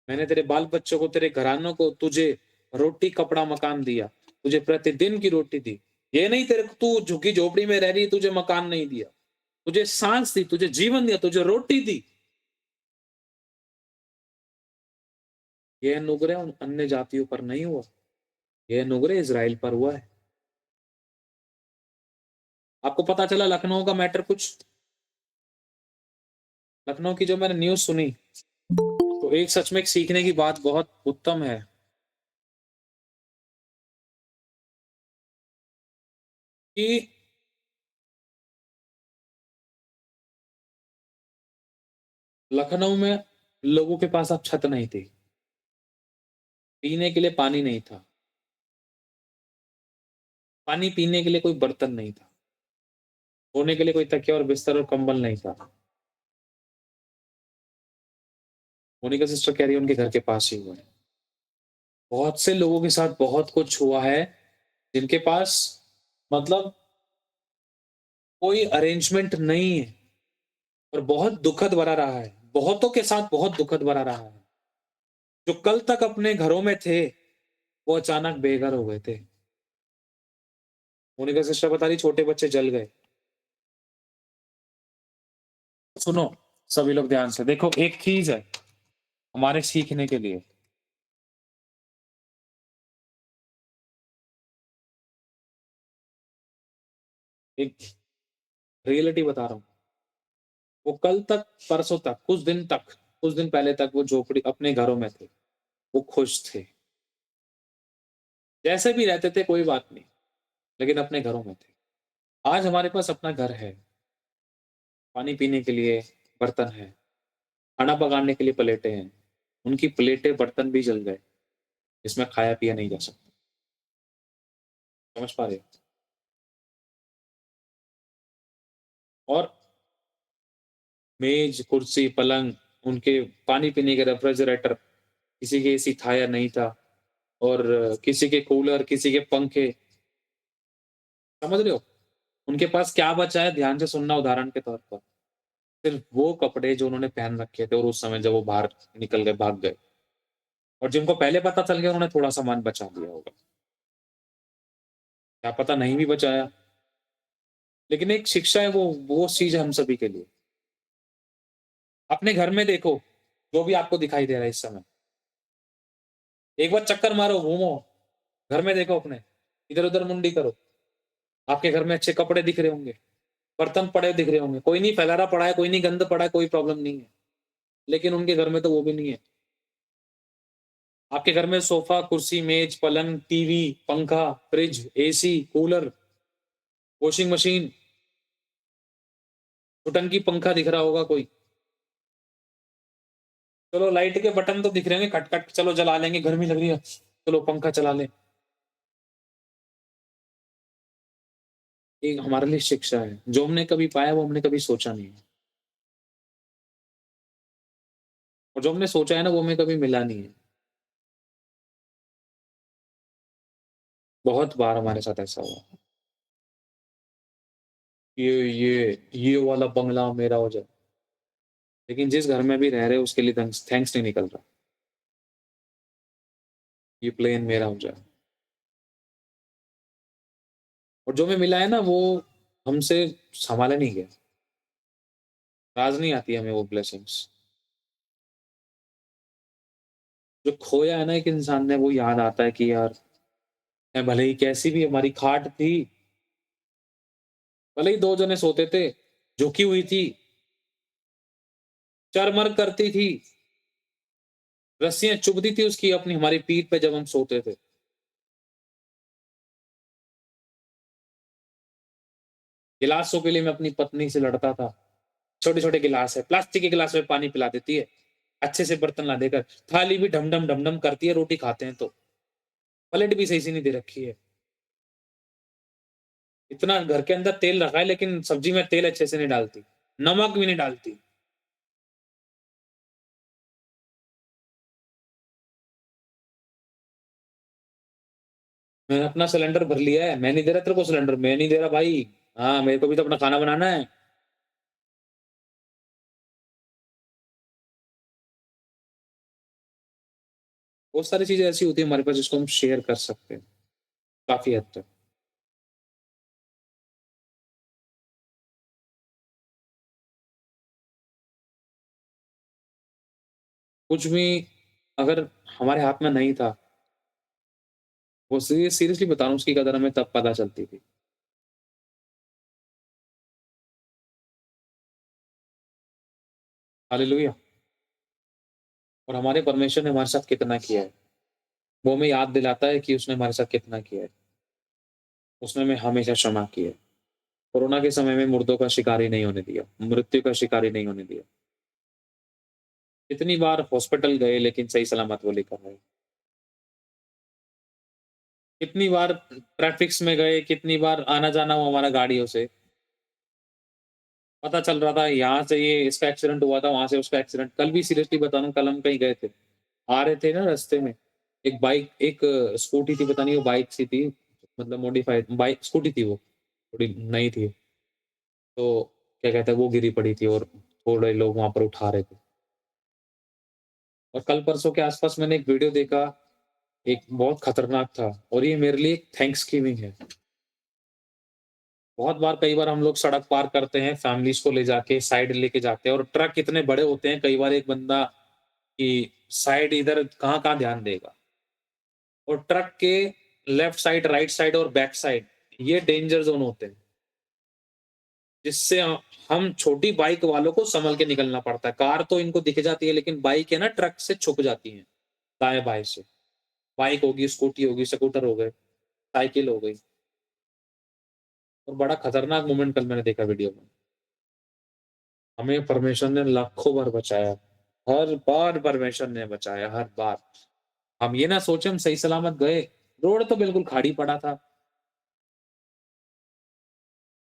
मैंने तेरे बाल बच्चों को, तेरे घरानों को, तुझे रोटी कपड़ा मकान दिया, तुझे प्रतिदिन की रोटी दी। ये नहीं तेरे को, तू झुग्गी झोपड़ी में रह रही, तुझे मकान नहीं दिया। तुझे सांस दी, तुझे जीवन दिया, तुझे रोटी दी। यह अनुग्रह उन अन्य जातियों पर नहीं हुआ, यह अनुग्रह इज़राइल पर हुआ है। आपको पता चला लखनऊ का मैटर कुछ? लखनऊ की जो मैंने न्यूज़ सुनी, तो एक सच में एक सीखने की बात बहुत उत्तम है कि लखनऊ में लोगों के पास अब छत नहीं थी, पीने के लिए पानी नहीं था, पानी पीने के लिए कोई बर्तन नहीं था, सोने के लिए कोई तकिया और बिस्तर और कंबल नहीं था। मोनिका सिस्टर कह रही है उनके घर के पास ही हुआ है। बहुत से लोगों के साथ बहुत कुछ हुआ है, जिनके पास, मतलब, कोई अरेंजमेंट नहीं है, और बहुत दुखद भरा रहा है। बहुतों के साथ बहुत दुखद भरा रहा है। जो कल तक अपने घरों में थे, वो अचानक बेघर हो गए थे। मोनिका सिस्टर बता रही छोटे बच्चे जल गए। सुनो, सभी लोग ध्यान से देखो, एक चीज है हमारे सीखने के लिए। एक रियलिटी बता रहा हूँ। वो कल तक, परसों तक, कुछ दिन पहले तक वो झोपड़ी अपने घरों में थे, वो खुश थे, जैसे भी रहते थे कोई बात नहीं, लेकिन अपने घरों में थे। आज हमारे पास अपना घर है, पानी पीने के लिए बर्तन है, खाना पकाने के लिए प्लेटें हैं। उनकी प्लेटें, बर्तन भी जल गए, जिसमें खाया-पिया नहीं जा सकता। समझ पा रहे हो? और मेज़, कुर्सी, पलंग, उनके पानी पीने के रेफ्रिजरेटर, किसी के एसी था या नहीं था और किसी के कूलर, किसी के पंखे, समझ रहे हो? उनके पास क्या बचा है ध्यान से सुनना उदाहरण के तौर पर, सिर्फ़ वो कपड़े जो उन्होंने पहन रखे थे और उस समय जब वो बाहर निकल गए, भाग गए और जिनको पहले पता चल गया उन्होंने थोड़ा सामान बचा लिया होगा। क्या पता नहीं भी बचाया, लेकिन एक शिक्षा है वो चीज़ है हम सभी के लिए। अपने घर में देखो, जो भी आपको दिखाई दे रहा है इस समय, एक बार चक्कर मारो, घूमो, घर में देखो अपने, इधर-उधर मुंडी करो, आपके घर में अच्छे कपड़े दिख रहे होंगे, बर्तन पड़े दिख रहे होंगे, कोई नहीं फैलारा पड़ा है, कोई नहीं गंद पड़ा है, कोई प्रॉब्लम नहीं है। लेकिन उनके घर में तो वो भी नहीं है। आपके घर में सोफ़ा, कुर्सी, मेज़, पलंग, टीवी, पंखा, fridge, AC, cooler, washing machine, टुटंकी पंखा दिख रहा होगा कोई। चलो लाइट के बटन तो दिख रहे होंगे खट-खट, चलो जला लेंगे, गर्मी लग रही है, चलो पंखा चला लें। ये हमारे लिए शिक्षा है। जो हमने कभी पाया वो हमने कभी सोचा नहीं है और जो हमने सोचा है ना वो हमें कभी मिला नहीं है। बहुत बार हमारे साथ ऐसा हुआ। ये वाला बंगला मेरा हो जाए। लेकिन जिस घर में अभी रह रहे हो उसके लिए थैंक्स थैंक्स नहीं निकल रहा। ये प्लेन मेरा हो जाए। और जो हमें मिला है ना वो हमसे सँभाला नहीं गया। राज़ नहीं आती हमें वो ब्लेसिंग्स। जो खोया है ना एक इंसान ने वो याद आता है कि यार भले ही कैसी भी हमारी खाट थी, भले ही 2 जने सोते थे, झुकी हुई थी, चरमर करती थी, रस्सियाँ चुभती थी उसकी अपनी हमारी पीठ पे जब हम सोते थे। गिलासों के लिए मैं अपनी पत्नी से लड़ता था। छोटे-छोटे गिलास है, प्लास्टिक के गिलास में पानी पिला देती है, अच्छे से बर्तन ला देकर, थाली भी ढम-ढम, ढम-ढम करती है, रोटी खाते हैं तो। प्लेट भी सही से नहीं दे रखी है। इतना घर के अंदर तेल रखा है लेकिन सब्ज़ी में तेल अच्छे से नहीं डालती, नमक भी नहीं डालती। मैंने अपना सिलेंडर भर लिया है, मैं नहीं दे रहा तेरे को सिलेंडर, मैं नहीं दे रहा भाई। हाँ, मेरे को भी तो अपना खाना बनाना है। बहुत सारी चीज़ें ऐसी होती हैं हमारे पास जिसको हम शेयर कर सकते हैं, काफ़ी हद तक। कुछ भी अगर हमारे हाथ में नहीं था, वो सीरियसली बता रहा हूँ उसकी कदर हमें तब पता चलती थी। हालेलुया! और हमारे परमेश्वर ने हमारे साथ कितना किया है, वो हमें याद दिलाता है कि उसने हमारे साथ कितना किया है। उसने हमें हमेशा क्षमा की है। कोरोना के समय में मुर्दों का शिकार ही नहीं होने दिया, मृत्यु का शिकार ही नहीं होने दिया। कितनी बार हॉस्पिटल गए लेकिन सही सलामत वो लेकर आए। कितनी बार ट्रैफ़िक्स में गए, कितनी बार आना-जाना हुआ हमारा गाड़ियों से। पता चल रहा था यहाँ से ये इसका एक्सीडेंट हुआ था, वहाँ से उसका एक्सीडेंट। कल भी सीरियसली बता रहा हूँ, कल हम कहीं गए थे। आ रहे थे ना रास्ते में, एक स्कूटी थी, पता नहीं वो बाइक सी थी, मतलब मॉडिफाइड बाइक स्कूटी थी वो, थोड़ी नई थी। तो क्या कहते हैं वो गिरी पड़ी थी और थोड़े लोग वहाँ पर उठा रहे थे। और कल परसों के आस-पास मैंने एक वीडियो देखा, एक बहुत खतरनाक था और ये मेरे लिए थैंक्सगिविंग है। बहुत बार कई बार हम लोग सड़क पार करते हैं, फैमिलीज़ को ले जाके साइड लेके जाते हैं और ट्रक इतने बड़े होते हैं, कई बार एक बंदा कि साइड इधर कहाँ-कहाँ ध्यान देगा। और ट्रक के लेफ्ट साइड, राइट साइड और बैक साइड ये डेंजर ज़ोन होते हैं, जिससे हम छोटी बाइक वालों को सँभल के निकलना पड़ता है। कार तो इनको दिख जाती है लेकिन बाइक है ना ट्रक से छुप जाती हैं, दाएँ-बाएँ से। बाइक होगी, स्कूटी होगी, स्कूटर हो गए, साइकिल हो गई। और बड़ा खतरनाक मोमेंट कल मैंने देखा वीडियो में। हमें परमेश्वर ने लाखों बार बचाया। हर बार परमेश्वर ने बचाया, हर बार। हम ये ना सोचे हम सही सलामत गए, रोड तो बिल्कुल खाड़ी पड़ा था।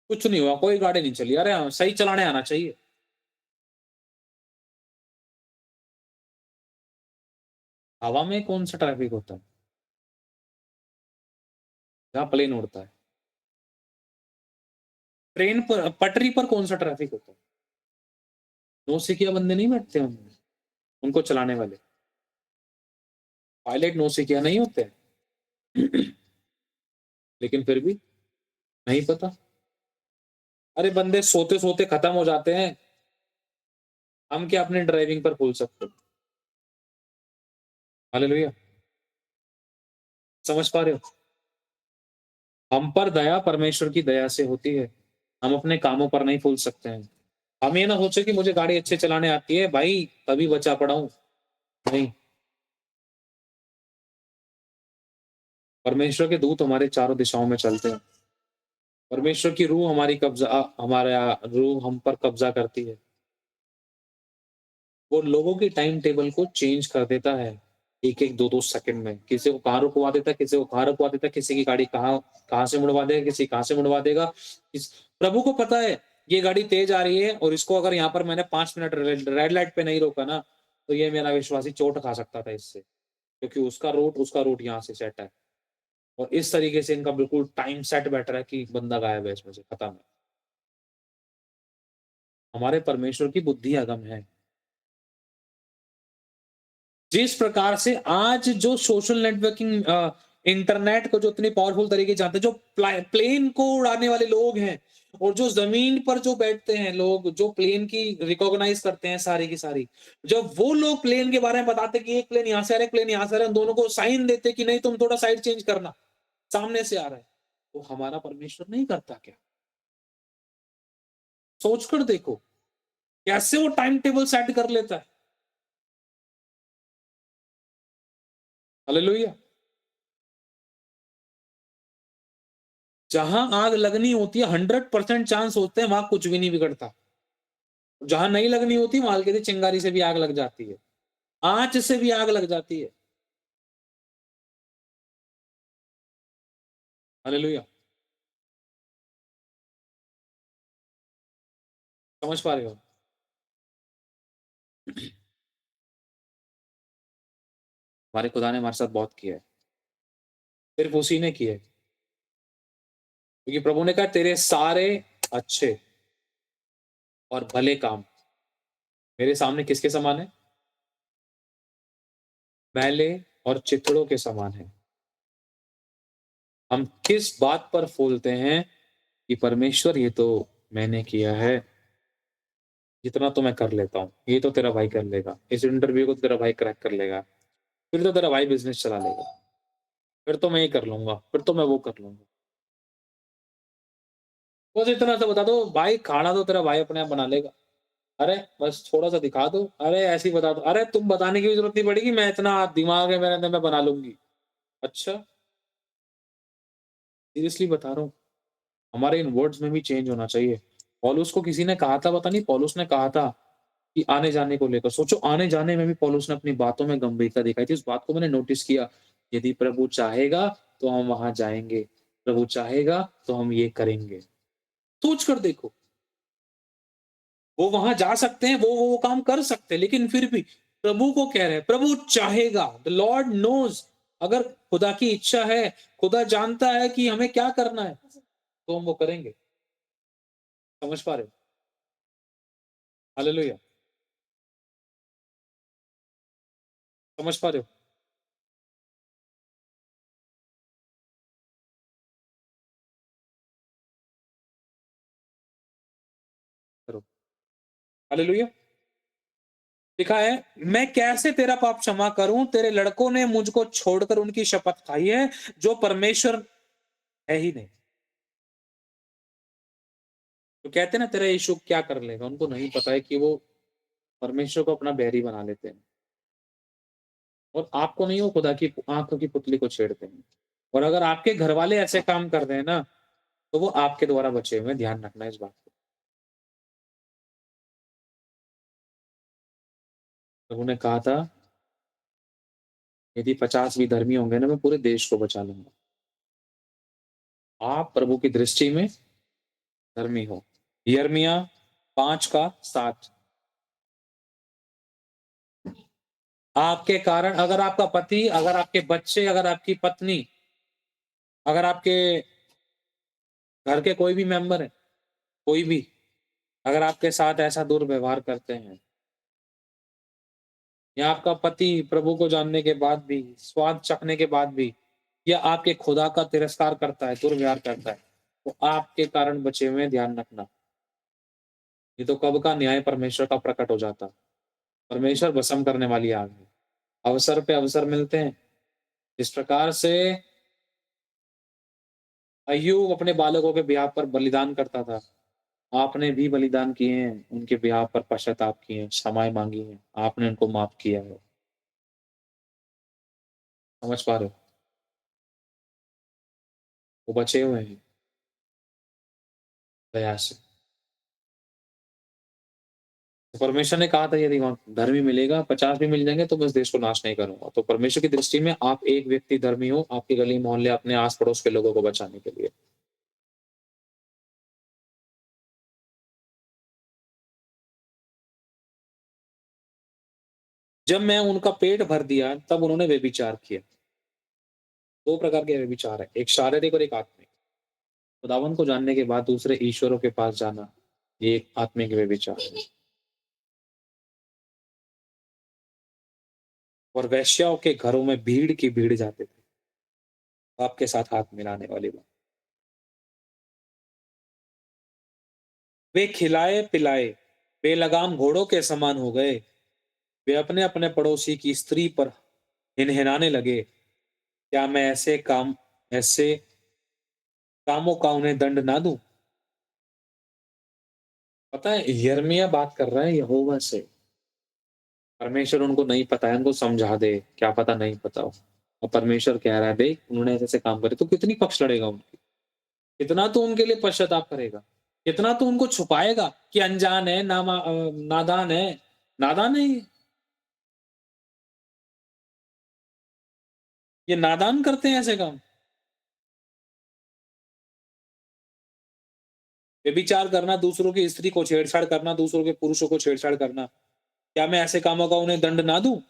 कुछ नहीं हुआ, कोई गाड़ी नहीं चली। अरे हाँ, सही चलाने आना चाहिए। हवा में कौन-सा ट्रैफिक होता है? जहाँ प्लेन उड़ता है। ट्रेन पर पटरी पर कौन-सा ट्रैफिक होता है? नौसिखिया बंदे नहीं बैठते उनमें, उनको चलाने वाले। पायलट नौसिखिया नहीं होते हैं। लेकिन फिर भी नहीं पता। अरे बंदे सोते-सोते खत्म हो जाते हैं। हम क्या अपनी ड्राइविंग पर भूल सकते हैं? हालेलुया! समझ पा रहे हो? हम पर दया परमेश्वर की दया से होती है। हम अपने कामों पर नहीं भूल सकते हैं। हम ये ना सोचे कि मुझे गाड़ी अच्छे चलाने आती है भाई, तभी बचा पड़ा हूँ। नहीं, परमेश्वर के दूत हमारे चारों दिशाओं में चलते हैं। परमेश्वर की रूह हमारा रूह हम पर कब्ज़ा करती है। वो लोगों के टाइम टेबल को चेंज कर देता है, 1-1, 2-2 सेकंड में। किसी को कहाँ रुकवा देता है, किसी को कहाँ रुकवा देता है, किसी की गाड़ी कहाँ कहाँ से मुड़वा देगा, किसी कहाँ से मुड़वा देगा। इस प्रभु को पता है, ये गाड़ी तेज़ आ रही है और इसको अगर यहाँ पर मैंने 5 मिनट रेड लाइट पे नहीं रोका ना, तो ये मेरा विश्वासी चोट खा सकता था इससे, क्योंकि उसका रूट यहाँ से सेट है। और इस तरीके से इनका बिल्कुल टाइम सेट बैठ रहा है कि बंदा गायब है इसमें से, खत्म है। हमारे परमेश्वर की बुद्धि अगम है। जिस प्रकार से आज जो सोशल नेटवर्किंग इंटरनेट को जो इतनी पावरफुल तरीके से जानते हैं, जो प्लेन को उड़ाने वाले लोग हैं और जो जमीन पर जो बैठते हैं लोग, जो प्लेन की रिकॉग्नाइज करते हैं सारी की सारी, जब वो लोग प्लेन के बारे में बताते हैं कि एक प्लेन यहाँ से आ रहा है, एक प्लेन यहाँ से आ रहा है, दोनों को साइन देते कि नहीं तुम थोड़ा साइड चेंज करना, सामने से आ रहा है, तो हमारा परमेश्वर नहीं करता क्या? सोचकर देखो, कैसे वो टाइम टेबल सेट कर लेता है। हालेलुया! जहां आग लगनी होती है 100% चांस होते हैं वहां कुछ भी नहीं बिगड़ता। जहां नहीं लगनी होती वहां हल्की सी चिंगारी से भी आग लग जाती है, आंच से भी आग लग जाती है। हालेलुया! समझ पा रहे हो? हमारे खुदा ने हमारे साथ बहुत किया है, सिर्फ उसी ने किया है, क्योंकि प्रभु ने कहा तेरे सारे अच्छे और भले काम मेरे सामने किसके समान है? मैले और चिथड़ों के समान है। हम किस बात पर फूलते हैं कि परमेश्वर ये तो मैंने किया है, जितना तो मैं कर लेता हूँ, ये तो तेरा भाई कर लेगा, इस इंटरव्यू को तो तेरा भाई क्रैक कर लेगा, फिर तो तेरा भाई बिज़नेस चला लेगा, फिर तो मैं ये कर लूँगा, फिर तो मैं वो कर लूँगा। बस इतना सा बता दो, भाई खाना तो तेरा भाई अपने आप बना लेगा। अरे! बस थोड़ा-सा दिखा दो, अरे ऐसे ही बता दो, अरे तुम बताने की भी ज़रूरत नहीं पड़ेगी, मैं इतना दिमाग है मेरे अंदर, मैं बना लूँगी। अच्छा, सीरियसली बता रहा हूँ, हमारे इन वर्ड्स में भी चेंज होना चाहिए। पौलुस को किसी ने कहा था, पता नहीं पौलुस ने कहा था कि आने-जाने को लेकर, सोचो आने-जाने में भी पौलुस ने अपनी बातों में गंभीरता दिखाई थी। उस बात को मैंने नोटिस किया, यदि प्रभु चाहेगा तो हम वहाँ जाएँगे, प्रभु चाहेगा तो हम ये करेंगे। सोच कर देखो, वो वहाँ जा सकते हैं, वो काम कर सकते हैं, लेकिन फिर भी प्रभु को कह रहे हैं, प्रभु चाहेगा, द लॉर्ड नोज़, अगर खुदा की इच्छा है, खुदा जानता है कि हमें क्या करना है, तो हम वो करेंगे। समझ पा रहे हो? हालेलुया! समझ पा रहे हो? करो। हालेलुया! लिखा है, मैं कैसे तेरा पाप क्षमा करूँ? तेरे लड़कों ने मुझको छोड़कर उनकी शपथ खाई है, जो परमेश्वर है ही नहीं। तो कहते हैं ना तेरा यीशु क्या कर लेगा? उनको नहीं पता है कि वो परमेश्वर को अपना बैरी बना लेते हैं और आपको नहीं, वो खुदा की आँखों की पुतली को छेड़ते हैं। और अगर आपके घरवाले ऐसे काम कर रहे हैं ना, तो वो आपके द्वारा बचे हुए हैं, ध्यान रखना इस बात को। प्रभु ने कहा था, यदि 50 विधर्मी होंगे ना, मैं पूरे देश को बचा लूँगा। आप प्रभु की दृष्टि में धर्मी हो। यिर्मयाह 5 का 7। आपके कारण अगर आपका पति, अगर आपके बच्चे, अगर आपकी पत्नी, अगर आपके घर के कोई भी मेंबर है, कोई भी, अगर आपके साथ ऐसा दुर्व्यवहार करते हैं, या आपका पति प्रभु को जानने के बाद भी, स्वाद चखने के बाद भी, या आपके खुदा का तिरस्कार करता है, दुर्व्यवहार करता है, तो आपके कारण बचे हुए हैं, ध्यान रखना। ये तो कब का न्याय परमेश्वर का प्रकट हो जाता। परमेश्वर भस्म करने वाली आग है। अवसर पे अवसर मिलते हैं। इस प्रकार से अय्यूब अपने बालकों के ब्याह पर बलिदान करता था। आपने भी बलिदान किए हैं, उनके ब्याह पर पश्चाताप किए हैं, क्षमाएँ माँगी हैं, आपने उनको माफ़ किया है। समझ पा रहे हो? वो बचे हुए हैं दया से। तो परमेश्वर ने कहा था यदि वहाँ धर्मी मिलेगा, 50 भी मिल जाएँगे तो मैं इस देश को नाश नहीं करूँगा। तो परमेश्वर की दृष्टि में आप एक व्यक्ति धर्मी हो, आपके गली मोहल्ले, अपने आस-पड़ोस के लोगों को बचाने के लिए। जब मैं उनका पेट भर दिया, तब उन्होंने व्यभिचार किया। 2 प्रकार के व्यभिचार हैं, एक शारीरिक और एक आत्मिक। खुदावन को जानने के बाद दूसरे ईश्वरों के पास जाना, ये एक आत्मिक व्यभिचार है। और वेश्याओं के घरों में भीड़ की भीड़ जाते थे, आपके साथ हाथ मिलाने वाली बात। वे खिलाए-पिलाए, बेलगाम घोड़ों के समान हो गए। वे अपने-अपने पड़ोसी की स्त्री पर हिनहिनाने लगे। क्या मैं ऐसे कामों का उन्हें दंड ना दूँ? पता है यिर्मयाह बात कर रहा है यहोवा से। परमेश्वर उनको नहीं पता है, उनको समझा दे, क्या पता नहीं पता हो। और परमेश्वर कह रहा है, देख उन्होंने ऐसे-ऐसे काम करे, तो कितनी पक्ष लड़ेगा उनकी? कितना तो उनके लिए पश्चाताप करेगा, कितना तो उनको छुपाएगा कि अनजान है, नादान है। नादान है ये नादान करते हैं ऐसे काम। व्यभिचार करना, दूसरों की स्त्री को छेड़छाड़ करना, दूसरों के पुरुषों को छेड़छाड़ करना। क्या मैं ऐसे कामों का उन्हें दंड ना दूँ?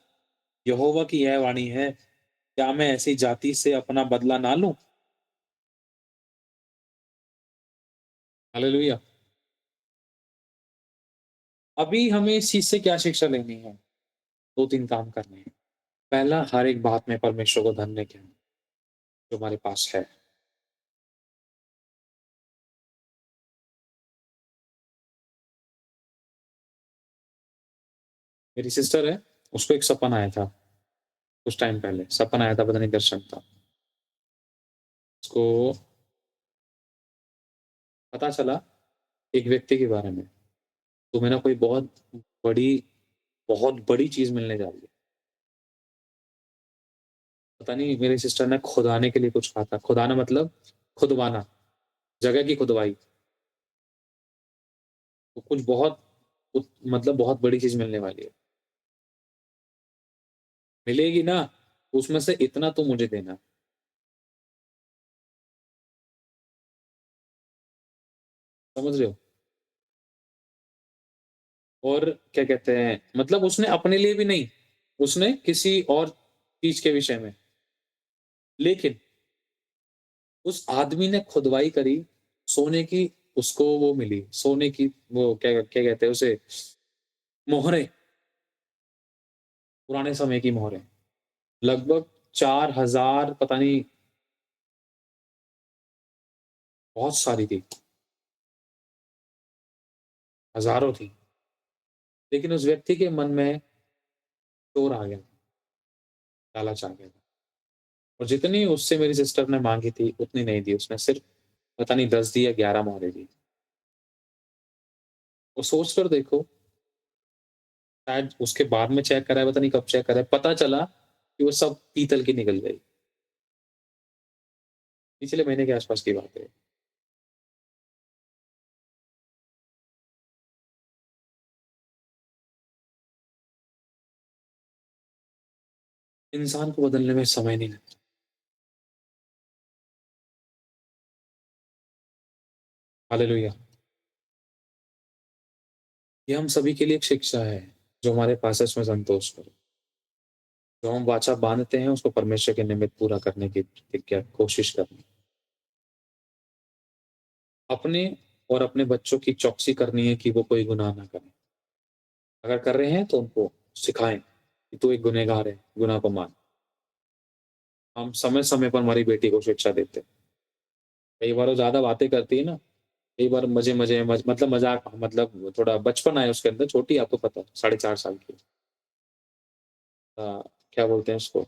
यहोवा की यह वाणी है, क्या मैं ऐसी जाति से अपना बदला ना लूँ? हालेलुया! अभी हमें इस चीज़ से क्या शिक्षा लेनी है? 2-3 काम करने हैं। पहला, हर एक बात में परमेश्वर को धन्य कहना, जो हमारे पास है। मेरी सिस्टर है, उसको एक सपना आया था, कुछ टाइम पहले। सपना आया था, पता नहीं दर्शन था। उसको पता चला एक व्यक्ति के बारे में, तुम्हें ना कोई बड़ी बहुत बड़ी चीज़ मिलने जा रही है। पता नहीं मेरी सिस्टर ने खुदाने के लिए कुछ कहा था। खुदाना मतलब खुदवाना, जगह की खुदवाई। तो कुछ बहुत मतलब बहुत बड़ी चीज़ मिलने वाली है। मिलेगी ना, उसमें से इतना तो मुझे देना। समझ रहे हो? और क्या कहते हैं, मतलब उसने अपने लिए भी नहीं, उसने किसी और चीज़ के विषय में। लेकिन उस आदमी ने खुदवाई करी, सोने की उसको वो मिली, सोने की वो क्या क्या कहते हैं उसे, मोहरें, पुराने समय की मोहरें। लगभग 4000 पता नहीं, बहुत सारी थी, हज़ारों थी। लेकिन उस व्यक्ति के मन में चोर आ गया, लालच आ गया और जितनी उससे मेरी सिस्टर ने माँगी थी, उतनी नहीं दी उसने, सिर्फ़ पता नहीं 10 दी या 11 मोहरें दी। और सोच कर देखो, शायद उसके बाद में चेक कराया, पता नहीं कब चेक कराया, पता चला कि वो सब पीतल की निकल गई। पिछले महीने के आस-पास की बात है। इंसान को बदलने में समय नहीं लगता। हालेलुया! ये हम सभी के लिए एक शिक्षा है, जो हमारे पासेस में संतोष करे। जो हम वाचा बाँधते हैं, उसको परमेश्वर के निमित्त पूरा करने की प्रतिज्ञा कोशिश करनी। अपने और अपने बच्चों की चौकसी करनी है कि वो कोई गुनाह ना करें। अगर कर रहे हैं, तो उनको सिखाएँ कि तू एक गुनहगार है, गुनाह को मान। हम समय-समय पर हमारी बेटी को शिक्षा देते हैं। कई बार वो ज़्यादा बातें करती है ना, कई बार मज़े-मज़े में मतलब मज़ाक मतलब थोड़ा बचपन है उसके अंदर, छोटी है आपको पता है, साढ़े 4 साल की। क्या बोलते हैं उसको,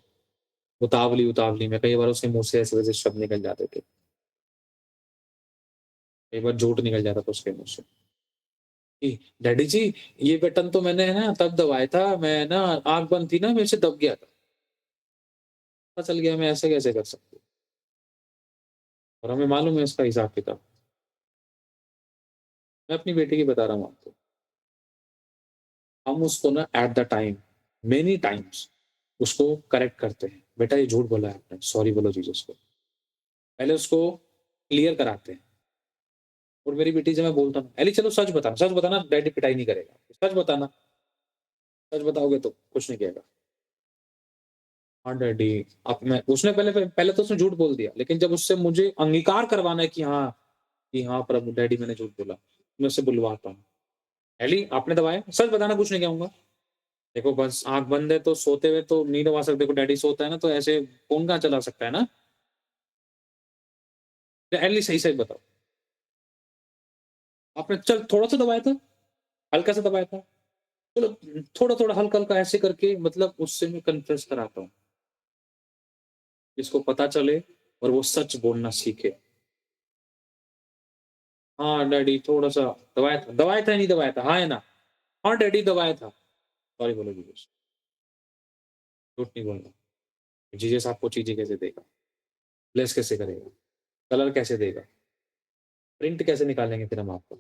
उतावली-उतावली में कई बार उसके मुँह से ऐसे-वैसे शब्द निकल जाते थे। कई बार झूठ निकल जाता था उसके मुँह से कि डैडी जी, ये बटन तो मैंने है ना तब दबाया था, मैं ना आँख बंद थी ना मेरे से दब गया था। पता चल गया मैं ऐसे कैसे कर सकती हूँ और हमें मालूम है इसका हिसाब-किताब। मैं अपनी बेटी की बता रहा हूँ आपको। हम उसको ना at the time many times उसको करेक्ट करते हैं। बेटा ये झूठ बोला है आपने, सॉरी बोलो जीसस को। पहले उसको क्लियर कराते हैं और मेरी बेटी से मैं बोलता हूँ, "एली चलो सच बताना डैडी पिटाई नहीं करेगा। सच बताना, सच बताओगे तो कुछ नहीं कहेगा।" हाँ डैडी, अब मैं उसने पहले पहले तो उसने झूठ बोल दिया, लेकिन जब उससे मुझे अंगीकार करवाना है कि हाँ प्रभु डैडी मैंने झूठ बोला, मैं उससे बुलवाता हूँ। "एली आपने दबाया? सच बताना कुछ नहीं कहूँगा।" देखो बस आँख बंद है तो सोते हुए तो नहीं दबा सकते, देखो डैडी सोता है ना तो ऐसे फ़ोन कहाँ चला सकता है ना? तो एटलीस्ट सही-सही बताओ। आपने चल थोड़ा-सा दबाया था? हल्का सा दबाया था? चलो थोड़ा-थोड़ा, हल्का-हल्का ऐसे करके मतलब उससे मैं कन्फेस कराता हूँ। इसको पता चले और वो सच बोलना सीखे। हाँ, डैडी थोड़ा-सा दबाया था या नहीं दबाया था? हाँ या ना? हाँ, डैडी दबाया था। सॉरी बोलो जीसस, झूठ नहीं बोलना। जीसस आपको चीज़ें कैसे देगा? ब्लेस कैसे करेगा? कलर कैसे देगा? प्रिंट कैसे निकालेंगे फिर हम आपको?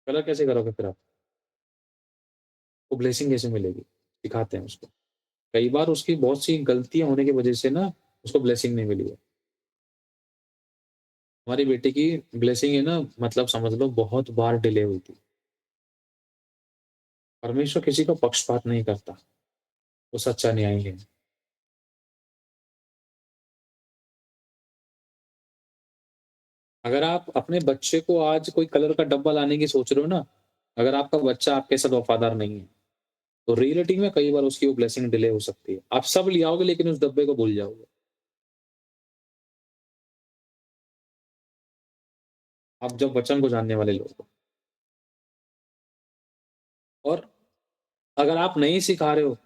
कलर कैसे करोगे फिर आप? वो ब्लेसिंग कैसे मिलेगी? सिखाते हैं उसको। कई बार उसकी बहुत सी गलतियाँ होने की वजह से ना उसको ब्लेसिंग नहीं मिली है। हमारी बेटी की ब्लेसिंग है ना मतलब समझ लो बहुत बार डिले हुई थी। परमेश्वर किसी का पक्षपात नहीं करता, वो सच्चा न्यायी है। अगर आप अपने बच्चे को आज कोई कलर का डब्बा लाने की सोच रहे हो ना, अगर आपका बच्चा आपके साथ वफ़ादार नहीं है, तो रियलिटी में कई बार उसकी वो ब्लेसिंग डिले हो सकती है। आप सब ले आओगे लेकिन उस डब्बे को भूल जाओगे। आप जब वचन को जानने वाले लोग हो और अगर आप नहीं सिखा रहे हो,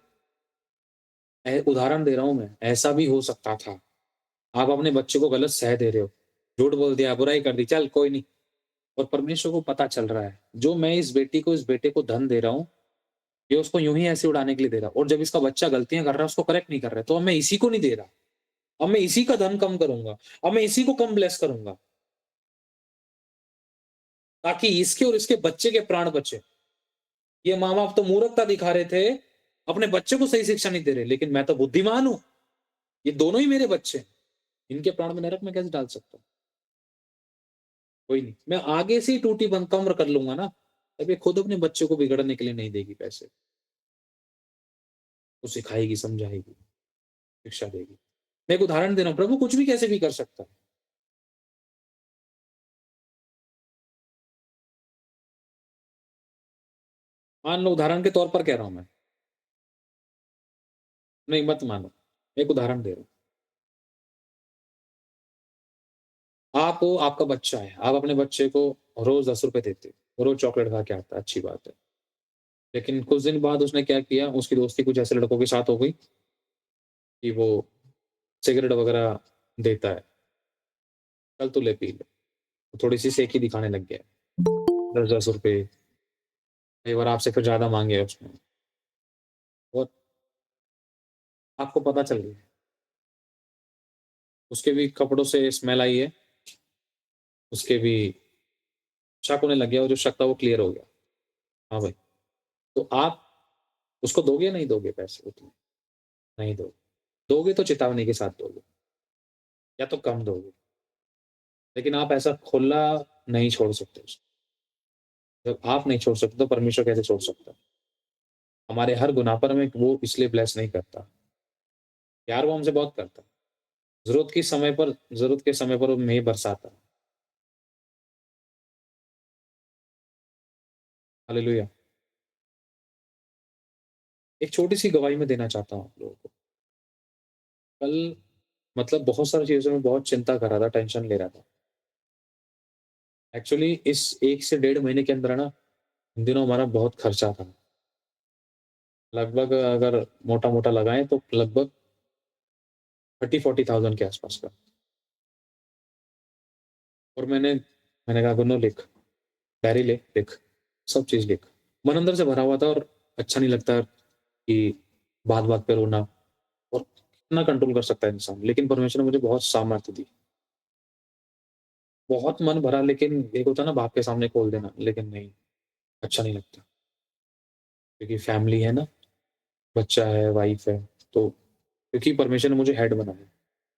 उदाहरण दे रहा हूँ मैं, ऐसा भी हो सकता था। आप अपने बच्चे को गलत सह दे रहे हो, झूठ बोल दिया, बुराई कर दी, चल कोई नहीं और परमेश्वर को पता चल रहा है, जो मैं इस बेटी को, इस बेटे को धन दे रहा हूँ, ये उसको यूँ ही ऐसे उड़ाने के लिए दे रहा हूँ और जब इसका बच्चा गलतियाँ कर रहा है, उसको करेक्ट नहीं कर रहा है, तो अब मैं इसी को नहीं दे रहा। अब मैं इसी का धन कम करूँगा, अब मैं इसी को कम ब्लेस करूँगा, ताकि इसके और इसके बच्चे के प्राण बचे। ये माँ-बाप तो मूर्खता दिखा रहे थे, अपने बच्चे को सही शिक्षा नहीं दे रहे, लेकिन मैं तो बुद्धिमान हूँ, ये दोनों ही मेरे बच्चे हैं, इनके प्राण में नरक में कैसे डाल सकता हूँ? कोई नहीं, मैं आगे से ही टूटी बंद कम कर लूँगा ना, तब ये खुद अपने बच्चे को बिगड़ने के लिए नहीं देगी पैसे, वो सिखाएगी, समझाएगी, शिक्षा देगी। मैं एक उदाहरण दे रहा हूँ, प्रभु कुछ भी कैसे भी कर सकता है। मान लो उदाहरण के तौर पर कह रहा हूँ मैं, नहीं मत मानो, एक उदाहरण दे रहा हूँ। आप हो, आपका बच्चा है, आप अपने बच्चे को रोज़ ₹10 देते हो, रोज़ चॉकलेट खा के आता है, अच्छी बात है। लेकिन कुछ दिन बाद उसने क्या किया, उसकी दोस्ती कुछ ऐसे लड़कों के साथ हो गई कि वो सिगरेट वग़ैरह देता है, चल तू ले पी ले। थोड़ी-सी सेकी दिखाने लग गया है, 10-10 रुपए, कई बार आपसे फिर ज़्यादा माँगे उसने और आपको पता चल गया, उसके भी कपड़ों से स्मेल आई है, उसके भी शक होने लग गया और जो शक था वो क्लियर हो गया। हाँ भाई, तो आप उसको दोगे या नहीं दोगे पैसे उतने? नहीं दोगे। दोगे तो चेतावनी के साथ दोगे या तो कम दोगे, लेकिन आप ऐसा खुला नहीं छोड़ सकते उसको। जब आप नहीं छोड़ सकते तो परमेश्वर कैसे छोड़ सकता है? हमारे हर गुनाह पर हमें वो इसलिए ब्लेस नहीं करता। प्यार वो हमसे बहुत करता है। ज़रूरत के समय पर वो मेंह बरसाता है। हालेलुया! एक छोटी-सी गवाही मैं देना चाहता हूँ आप लोगों को। कल मतलब बहुत सारी चीज़ों में बहुत चिंता कर रहा था, टेंशन ले रहा था। एक्चुअली इस 1 से डेढ़ महीने के अंदर है ना, इन दिनों हमारा बहुत खर्चा था। लगभग अगर मोटा-मोटा लगाएँ तो लगभग 30-40,000 के आस-पास का। और मैंने कहा गुन्नू लिख, डायरी ले, लिख, सब चीज़ लिख। मन अंदर से भरा हुआ था और अच्छा नहीं लगता कि बात-बात पे रोना और कितना कंट्रोल कर सकता है इंसान। लेकिन परमेश्वर ने मुझे बहुत सामर्थ्य दी। बहुत मन भरा लेकिन एक होता है ना बाप के सामने खोल देना, लेकिन नहीं, अच्छा नहीं लगता। क्योंकि फैमिली है ना, बच्चा है, वाइफ है, तो क्योंकि परमेश्वर ने मुझे हेड बनाया।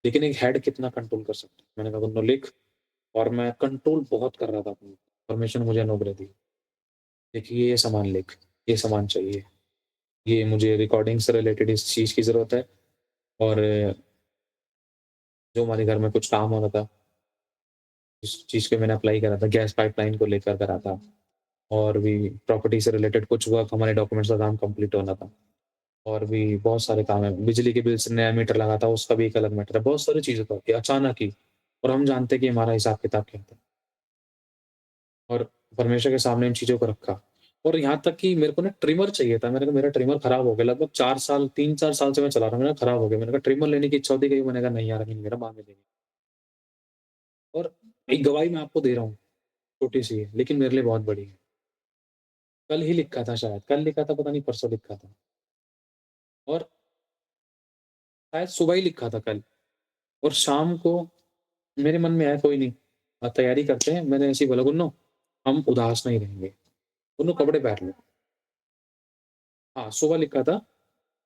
लेकिन एक हेड कितना कंट्रोल कर सकता है? मैंने कहा गुन्नू लिख और मैं कंट्रोल बहुत कर रहा था अपने ऊपर। परमेश्वर ने मुझे अनुग्रह दी। देखिए ये सामान लिख, ये सामान चाहिए, ये मुझे रिकॉर्डिंग से रिलेटेड इस चीज़ की ज़रूरत है और जो हमारे घर में कुछ काम हो रहा था, जिस चीज़ पे मैंने अप्लाई करा था, गैस पाइपलाइन को लेकर करा था और भी प्रॉपर्टी से रिलेटेड कुछ वर्क हमारे डॉक्यूमेंट्स का काम कंप्लीट होना था और भी बहुत सारे काम हैं। बिजली के बिल से नया मीटर लगा था, उसका भी एक अलग मैटर है। बहुत सारी चीज़ें तो ये अचानक ही और हम जानते हैं कि हमारा हिसाब-किताब क्या था और परमेश्वर के सामने इन चीज़ों को रखा और यहाँ तक कि मेरे को ना ट्रिमर चाहिए था। मैंने कहा मेरा ट्रिमर खराब हो गया, लगभग 4 साल 3-4 साल से मैं चला रहा हूँ, मेरा खराब हो गया। मैंने कहा ट्रिमर लेने की इच्छा होती गई, मैंने कहा नहीं यार अभी नहीं मेरा बाद में देंगे और एक गवाही मैं आपको दे रहा हूँ, छोटी-सी है, लेकिन मेरे लिए बहुत बड़ी है। कल ही लिखा था शायद, कल लिखा था पता नहीं परसों लिखा था और शायद सुबह ही लिखा था कल और शाम को मेरे मन में आया कोई नहीं तैयारी करते हैं। मैंने ऐसे ही बोला गुन्नू हम उदास नहीं रहेंगे। गुन्नू कपड़े पहन लो। हाँ, सुबह लिखा था।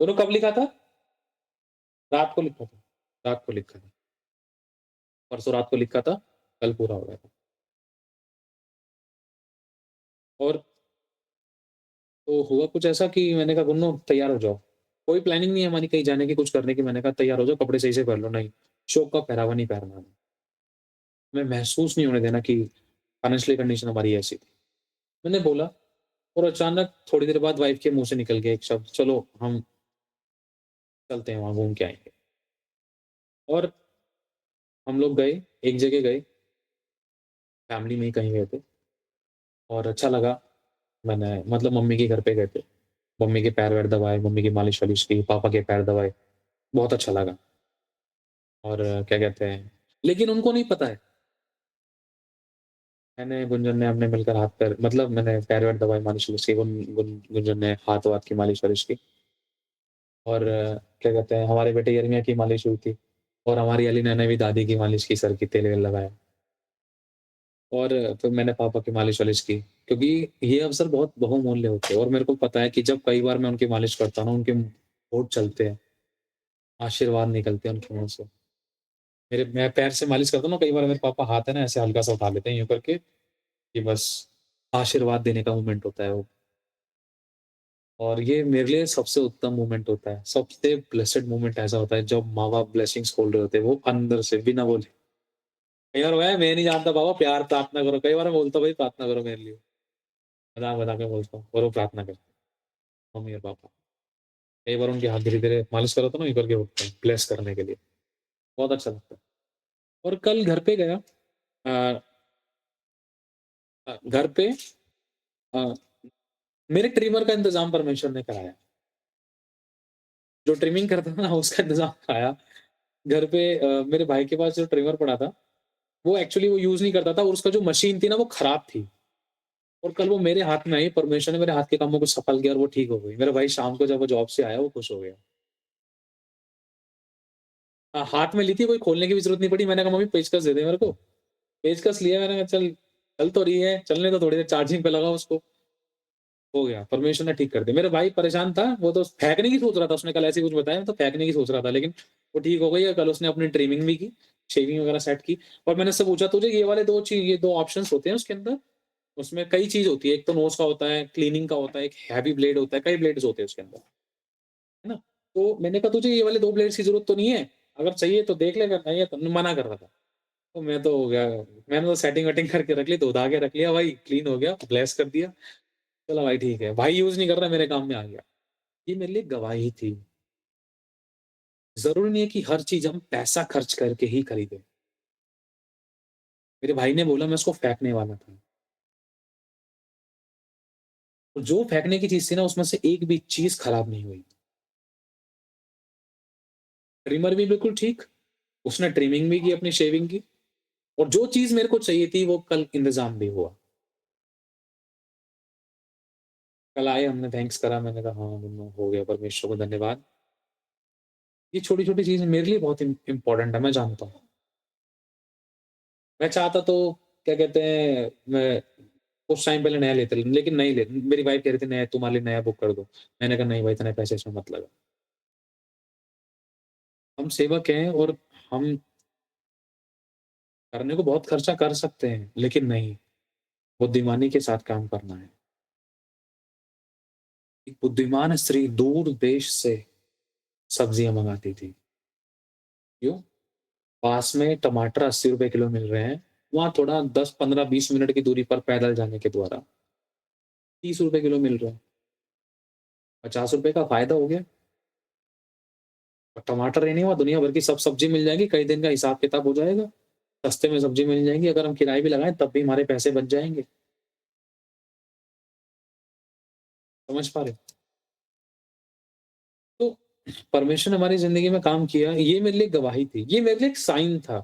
गुन्नू कब लिखा था? रात को लिखा था। रात को लिखा था। परसों रात को लिखा था, कल पूरा हो गया था। और तो हुआ कुछ ऐसा कि मैंने कहा गुन्नू तैयार हो जाओ। कोई प्लानिंग नहीं है हमारी कहीं जाने की, कुछ करने की। मैंने कहा तैयार हो जाओ, कपड़े सही से पहन लो। नहीं, शौक का पहरावा नहीं पहनना है। हमें महसूस नहीं होने देना कि फाइनेंशियल कंडीशन हमारी ऐसी थी। मैंने बोला और अचानक थोड़ी देर बाद वाइफ के मुँह से निकल गया एक शब्द, "चलो हम चलते हैं, वहाँ घूम के आएँगे।" और हम लोग गए, एक जगह गए, फैमिली में ही कहीं गए थे और अच्छा लगा। मैंने मतलब मम्मी के घर पे गए थे। मम्मी के पैर-वैर दबाए, मम्मी की मालिश-वालिश की, पापा के पैर दबाए, बहुत अच्छा लगा और क्या कहते हैं लेकिन उनको नहीं पता है। मैंने, गुंजन ने हमने मिलकर हाथ-पैर मतलब मैंने पैर-वैर दबाए, मालिश-वालिश की, गुंजन ने हाथ-वाथ की मालिश-वालिश की और क्या कहते हैं हमारे बेटे यर्मिया की मालिश हुई थी और हमारी अलीना ने भी दादी की मालिश की, सर की तेल-वेल लगाया। और फिर मैंने पापा की मालिश-वालिश की, क्योंकि ये अवसर बहुत बहुमूल्य होते हैं और मेरे को पता है कि जब कई बार मैं उनकी मालिश करता हूँ ना, उनके होंठ चलते हैं, आशीर्वाद निकलते हैं उनके मुँह से। मेरे मैं पैर से मालिश करता हूँ ना, कई बार मेरे पापा हाथ है ना ऐसे हल्का-सा उठा लेते हैं यूँ करके, कि बस आशीर्वाद देने का मोमेंट होता है वो। और ये मेरे लिए सबसे उत्तम मोमेंट होता है। सबसे ब्लेसेड मोमेंट ऐसा होता है जब माँ-बाप ब्लेसिंग्स खोल रहे होते हैं, वो अंदर से बिना बोले। कई बार हुआ है मैं नहीं जानता पापा प्यार प्रार्थना करो, कई बार मैं बोलता हूँ भाई प्रार्थना करो मेरे लिए। मज़ाक-मज़ाक में बोलता हूँ और वो प्रार्थना करते हैं, मम्मी और पापा। कई बार उनके हाथ धीरे-धीरे मालिश करो तो ना यूँ करके उठते हैं, ब्लेस करने के लिए। बहुत अच्छा लगता है। और कल घर पे गया अ घर पे अ, मेरे ट्रिमर का इंतज़ाम परमेश्वर ने कराया। जो ट्रिमिंग करता था ना उसका इंतज़ाम कराया। घर पे मेरे भाई के पास जो ट्रिमर पड़ा था, वो एक्चुअली वो यूज़ नहीं करता था और उसका जो मशीन थी ना वो खराब थी। और कल वो मेरे हाथ में आई, परमेश्वर ने मेरे हाथ के कामों को सफल किया और वो ठीक हो गई। मेरा भाई शाम को जब वो जॉब से आया वो खुश हो गया। हाथ में ली थी, कोई खोलने की भी ज़रूरत नहीं पड़ी। मैंने कहा मम्मी पेचकस दे दे मेरे को। पेचकस लिया, मैंने कहा चल चल तो रही है, चलने दो थोड़ी देर, चार्जिंग पे लगाओ उसको। हो गया, परमेश्वर ने ठीक कर दिया। मेरा भाई परेशान था, वो तो फेंकने की सोच रहा था, उसने कल ऐसे ही कुछ बताया, तो फेंकने की सोच रहा था, लेकिन वो ठीक हो गई है। कल उसने अपनी ट्रिमिंग भी की, शेविंग वगैरह सेट की। और मैंने उससे पूछा, तुझे ये वाले 2 चीज़, ये 2 ऑप्शंस होते हैं उसके अंदर? उसमें कई चीज़ होती है, एक तो नोज़ का होता है, क्लीनिंग का होता है, एक हेवी ब्लेड होता है, कई ब्लेड्स होते हैं उसके अंदर, है ना? तो मैंने कहा, तुझे ये वाले 2 ब्लेड्स की ज़रूरत तो नहीं है? अगर चाहिए तो देख ले, अगर नहीं है तो मना कर रहा था। तो मैं तो हो गया, मैंने तो सेटिंग-वेटिंग करके रख ली, धो-धा के रख लिया भाई, क्लीन हो गया, ब्लेस कर दिया। चलो भाई ठीक है, भाई यूज़ नहीं कर रहा, मेरे काम में आ गया। ये मेरे लिए गवाही थी। ज़रूरी नहीं है कि हर चीज़ हम पैसा खर्च करके ही खरीदें। मेरे भाई ने बोला, मैं उसको फेंकने वाला था। और जो फेंकने की चीज़ थी ना, उसमें से एक भी चीज़ खराब नहीं हुई। ट्रिमर भी बिल्कुल ठीक, उसने ट्रिमिंग भी की, अपनी शेविंग की, और जो चीज़ मेरे को चाहिए थी वो कल इंतज़ाम भी हुआ। कल आए, हमने थैंक्स करा, मैंने कहा हाँ, मुन्ना हो गया, परमेश्वर को धन्यवाद। ये छोटी-छोटी चीज़ें मेरे लिए बहुत इम्पोर्टेंट है, मैं जानता हूँ। मैं चाहता तो क्या कहते हैं, मैं कुछ टाइम पहले नया लेते, लेकिन नहीं ले, मेरी वाइफ़ कह रही थी, नया तुम्हारे लिए नया बुक कर दो। मैंने कहा नहीं भाई, इतने पैसे इसमें मत लगा। हम सेवक हैं, और हम करने को बहुत खर्चा कर सकते हैं, लेकिन नहीं, बुद्धिमानी के साथ काम करना है। एक बुद्धिमान स्त्री दूर देश से सब्जियाँ मँगाती थी। क्यों? पास में टमाटर ₹80 किलो मिल रहे हैं, वहाँ थोड़ा 10, 15, 20 मिनट की दूरी पर पैदल जाने के द्वारा ₹30 किलो मिल रहा है। ₹50 का फ़ायदा हो गया। और टमाटर ही नहीं हुआ, दुनिया भर की सब सब्ज़ी मिल जाएगी, कई दिन का हिसाब-किताब हो जाएगा। सस्ते में सब्ज़ी मिल जाएँगी, अगर हम किराए भी लगाएँ तब भी हमारे पैसे बच जाएँगे। समझ पा रहे हो? तो परमेश्वर ने हमारी ज़िंदगी में काम किया, ये मेरे लिए गवाही थी, ये मेरे लिए एक साइन था।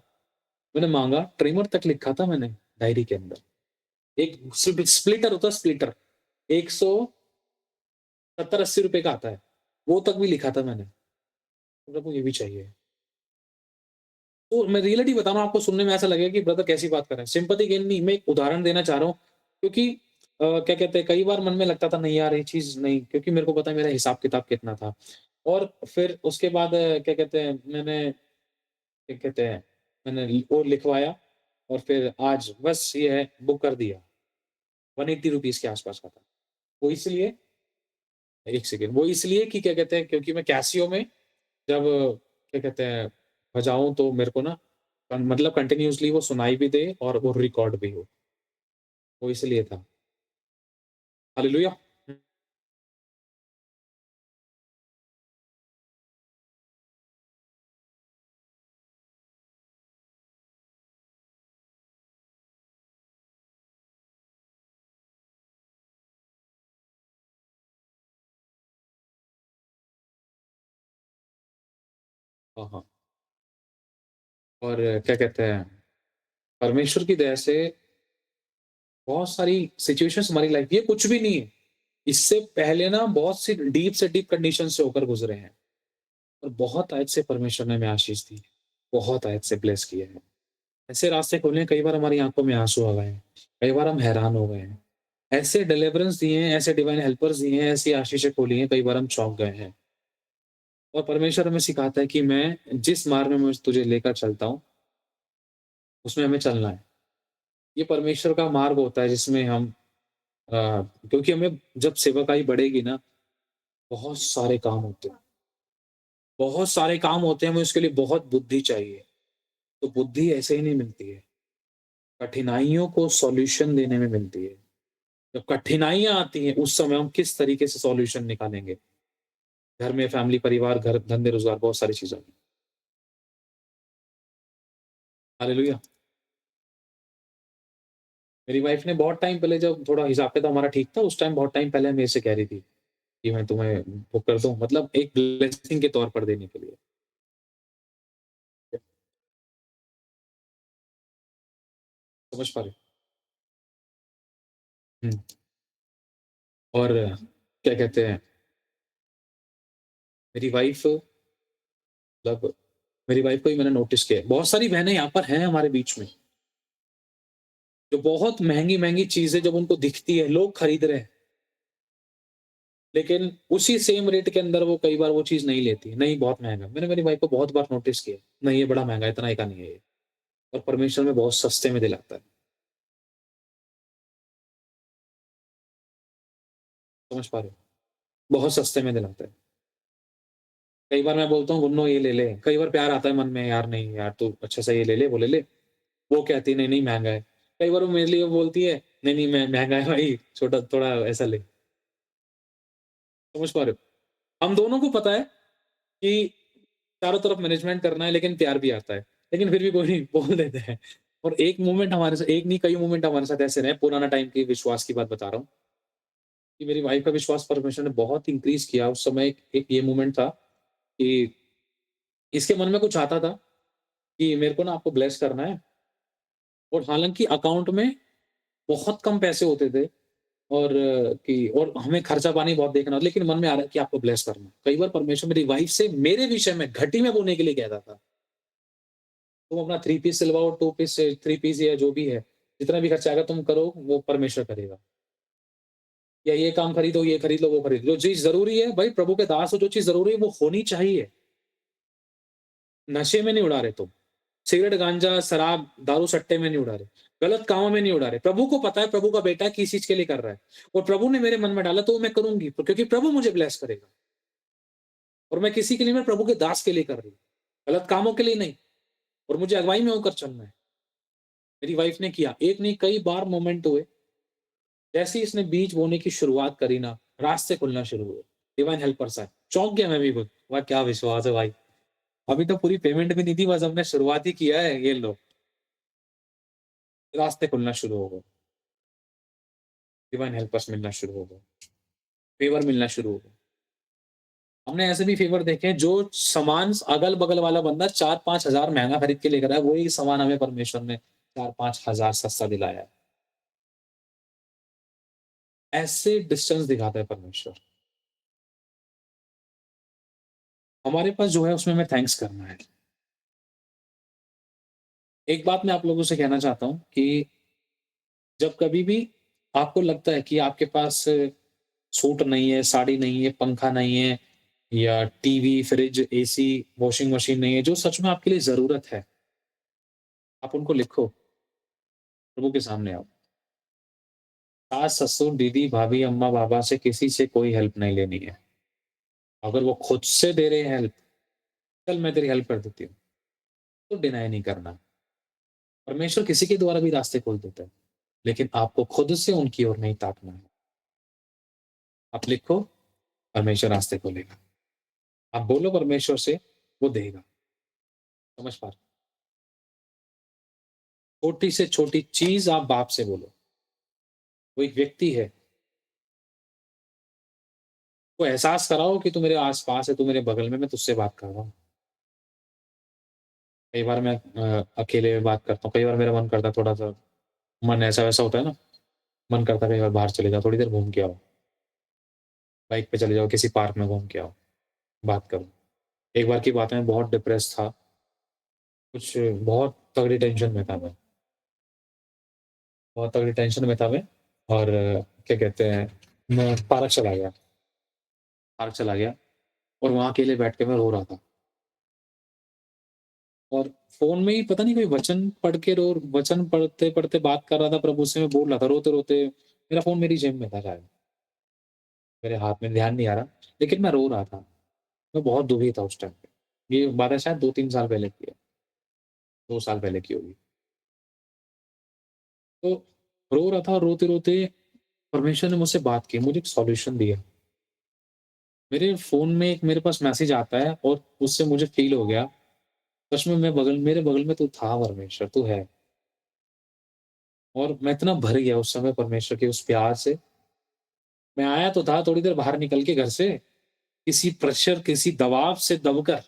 मैंने माँगा, ट्रिमर तक लिखा था मैंने डायरी के अंदर। एक स्प्लिटर होता है, स्प्लिटर, 170-80 का आता है, वो तक भी लिखा था मैंने। प्रभु ये भी चाहिए। तो मैं रियलिटी बता रहा हूँ, आपको सुनने में ऐसा लगेगा कि ब्रदर कैसी बात कर रहे हैं। सिम्पैथी गेन नहीं, मैं एक उदाहरण देना चाह रहा हूँ, क्योंकि क्या कहते हैं, कई बार मन में लगता था नहीं यार ये चीज़ नहीं, क्योंकि मेरे को पता है मेरा हिसाब-किताब कितना था। और फिर उसके बाद क्या कहते हैं, मैंने क्या कहते हैं, मैंने वो लिखवाया, और फिर आज बस ये है, बुक कर दिया। ₹180 के आस-पास का था। वो इसलिए, 1 सेकंड, वो इसलिए कि क्या कहते हैं, क्योंकि मैं कैसियो में जब क्या कहते हैं, बजाऊँ तो मेरे को ना मतलब कंटीन्यूअसली वो सुनाई भी दे और वो रिकॉर्ड भी हो, वो इसलिए था। हालेलुया! हाँ, हाँ। और क्या कहते हैं, परमेश्वर की दया से बहुत सारी सिचुएशंस हमारी लाइफ, ये कुछ भी नहीं है। इससे पहले ना बहुत सी डीप से डीप कंडीशन से होकर गुज़रे हैं, और बहुत आयत से परमेश्वर ने हमें आशीष दी है, बहुत आयत से ब्लेस किया है। ऐसे रास्ते खोले हैं, कई बार हमारी आँखों में आँसू आ गए हैं, कई बार हम हैरान हो गए हैं। ऐसे डिलीवरेंस दिए हैं, ऐसे डिवाइन हेल्पर्स दिए हैं, ऐसी आशीषें खोली हैं, कई बार हम चौंक गए हैं। और परमेश्वर हमें सिखाता है कि मैं जिस मार्ग में मैं तुझे लेकर चलता हूँ, उसमें हमें चलना है। ये परमेश्वर का मार्ग होता है जिसमें हम अ, क्योंकि हमें जब सेवकाई बढ़ेगी ना, बहुत सारे काम होते हैं। बहुत सारे काम होते हैं, हमें उसके लिए बहुत बुद्धि चाहिए। तो बुद्धि ऐसे ही नहीं मिलती है, कठिनाइयों को सॉल्यूशन देने में मिलती है। जब कठिनाइयाँ आती हैं, उस समय हम किस तरीके से सॉल्यूशन निकालेंगे। घर में फैमिली, परिवार, घर, धंधे, रोज़गार, बहुत सारी चीज़ें। हालेलुया! मेरी वाइफ़ ने बहुत टाइम पहले, जब थोड़ा हिसाब-किताब हमारा ठीक था, उस टाइम बहुत टाइम पहले मेरे से कह रही थी कि मैं तुम्हें बुक कर दूँ, मतलब एक ब्लेसिंग के तौर पर देने के लिए। समझ पा रहे हो? हुँ। और क्या कहते हैं, मेरी वाइफ़, मतलब मेरी वाइफ़ को ही मैंने नोटिस किया है। बहुत सारी बहनें यहाँ पर हैं हमारे बीच में, जो बहुत महँगी-महँगी चीज़ें जब उनको दिखती है, लोग खरीद रहे हैं, लेकिन उसी सेम रेट के अंदर वो कई बार वो चीज़ नहीं लेती, नहीं बहुत महँगा। मैंने मेरी वाइफ़ को बहुत बार नोटिस किया, नहीं ये बड़ा महँगा है, इतना ही का नहीं है ये। और परमेश्वर में बहुत सस्ते में दिलाता है। समझ पा रहे हो? बहुत सस्ते में दिलाता है। कई बार मैं बोलता हूँ गुन्नो ये ले ले, कई बार प्यार आता है मन में यार नहीं यार तू अच्छा सा ये ले ले, वो ले ले। वो कहती है नहीं, नहीं महँगा है। कई बार वो मेरे लिए बोलती है नहीं, नहीं मैं महँगा है भाई, छोटा थोड़ा ऐसा ले। समझ पा रहे हो? हम दोनों को पता है कि चारों तरफ मैनेजमेंट करना है लेकिन प्यार भी आता है। लेकिन फिर भी कोई नहीं बोल देते हैं। और एक मोमेंट हमारे साथ एक नहीं कई मोमेंट हमारे साथ ऐसे रहे, पुराना टाइम की विश्वास की बात बता रहा हूँ, कि मेरी वाइफ़ का विश्वास परमेश्वर ने बहुत इंक्रीज़ किया। उस समय एक ये मोमेंट था कि इसके मन में कुछ आता था कि मेरे को ना आपको ब्लेस करना है और हालाँकि अकाउंट में बहुत कम पैसे होते थे और और हमें खर्चा-पानी बहुत देखना लेकिन मन में आ रहा है कि आपको ब्लेस करना है। कई बार परमेश्वर मेरी वाइफ़ से मेरे विषय में घटी में बोलने के लिए कहता था। तुम अपना 3 पीस सिलवाओ, 2 पीस 3 पीस या जो भी है, जितना भी खर्चा आएगा तुम करो, वो परमेश्वर करेगा। या ये काम खरीदो, ये खरीद लो, वो खरीद लो। जो चीज़ ज़रूरी है, भाई प्रभु के दास हो, जो चीज़ ज़रूरी है वो होनी चाहिए। नशे में नहीं उड़ा रहे तुम। सिगरेट, गांजा, शराब, दारू, सट्टे में नहीं उड़ा रहे। गलत कामों में नहीं उड़ा रहे। प्रभु को पता है प्रभु का बेटा किस चीज़ के लिए कर रहा है और प्रभु ने मेरे मन में डाला तो मैं करूँगी क्योंकि प्रभु मुझे ब्लेस करेगा और मैं किसी के लिए मैं प्रभु के दास के लिए कर रही हूँ। गलत कामों के लिए नहीं और मुझे अगुवाई में होकर चलना है। मेरी वाइफ़ ने किया। एक नहीं कई बार मोमेंट हुए जैसे ही इसने बीज बोने की शुरुआत करी ना, रास्ते खुलना शुरू हुए। डिवाइन हेल्पर्स आए। चौंक गया मैं भी खुद। वाह! क्या विश्वास है भाई। अभी तो पूरी पेमेंट भी नहीं दी, बस हमने शुरुआत ही किया है, ये लो। रास्ते खुलना शुरू हो गए। डिवाइन हेल्पर्स मिलना शुरू हो गए। फेवर मिलना शुरू हो गए। हमने ऐसे भी फेवर देखे हैं, जो सामान अगल-बगल वाला बंदा 4-5 हज़ार महँगा खरीद के लेकर आया, वही सामान हमें परमेश्वर ने 4-5 हज़ार सस्ता दिलाया है। ऐसे डिस्टेंस दिखाता है परमेश्वर। हमारे पास जो है उसमें हमें थैंक्स करना है। एक बात मैं आप लोगों से कहना चाहता हूँ कि जब कभी भी आपको लगता है कि आपके पास सूट नहीं है, साड़ी नहीं है, पंखा नहीं है या TV, fridge, AC, washing machine नहीं है, जो सच में आपके लिए ज़रूरत है, आप उनको लिखो, प्रभु के सामने आओ। सास-ससुर, दीदी-भाभी, अम्मा-पापा से किसी से कोई हेल्प नहीं लेनी है। अगर वो खुद से दे रहे हैं हेल्प, चल मैं तेरी हेल्प कर देती हूँ, तो डिनाई नहीं करना। परमेश्वर किसी के द्वारा भी रास्ते खोल देता है, लेकिन आपको खुद से उनकी ओर नहीं ताकना है। आप लिखो, परमेश्वर रास्ते खोलेगा। आप बोलो परमेश्वर से, वो देगा। समझ पा रहे हो? छोटी से छोटी चीज़ आप बाप से बोलो। वो एक व्यक्ति है, को एहसास कराओ कि तू मेरे आस-पास है, तू मेरे बगल में, मैं तुझसे बात कर रहा हूँ। कई बार मैं अकेले में बात करता हूँ, कई बार मेरा मन करता है थोड़ा-सा मन ऐसा-वैसा होता है ना, मन करता है कई बार बाहर चले जाओ, थोड़ी देर घूम के आओ, बाइक पे चले जाओ, किसी पार्क में घूम के आओ, बात करो। एक बार की बात है मैं बहुत डिप्रेस्ड था, कुछ बहुत तगड़ी टेंशन में था मैं, बहुत तगड़ी टेंशन में था मैं और क्या कहते हैं, मैं पार्क चला गया और वहाँ अकेले बैठ के मैं रो रहा था और फ़ोन में ही पता नहीं कोई वचन पढ़ के वचन पढ़ते-पढ़ते बात कर रहा था प्रभु से, मैं बोल रहा था रोते-रोते, मेरा फ़ोन मेरी जेब में था शायद, मेरे हाथ में ध्यान नहीं आ रहा, लेकिन मैं रो रहा था। मैं बहुत दुखी था उस टाइम पे। ये बात है शायद 2-3 साल पहले की है, 2 साल पहले की होगी। तो रो रहा था और रोते-रोते परमेश्वर ने मुझसे बात की, मुझे एक सॉल्यूशन दिया। मेरे फ़ोन में एक मेरे पास मैसेज आता है और उससे मुझे फ़ील हो गया, सच में मेरे बगल में तू था परमेश्वर, तू है। और मैं इतना भर गया उस समय परमेश्वर के उस प्यार से, मैं आया तो था थोड़ी देर बाहर निकल के घर से, किसी प्रेशर, किसी दबाव से दबकर,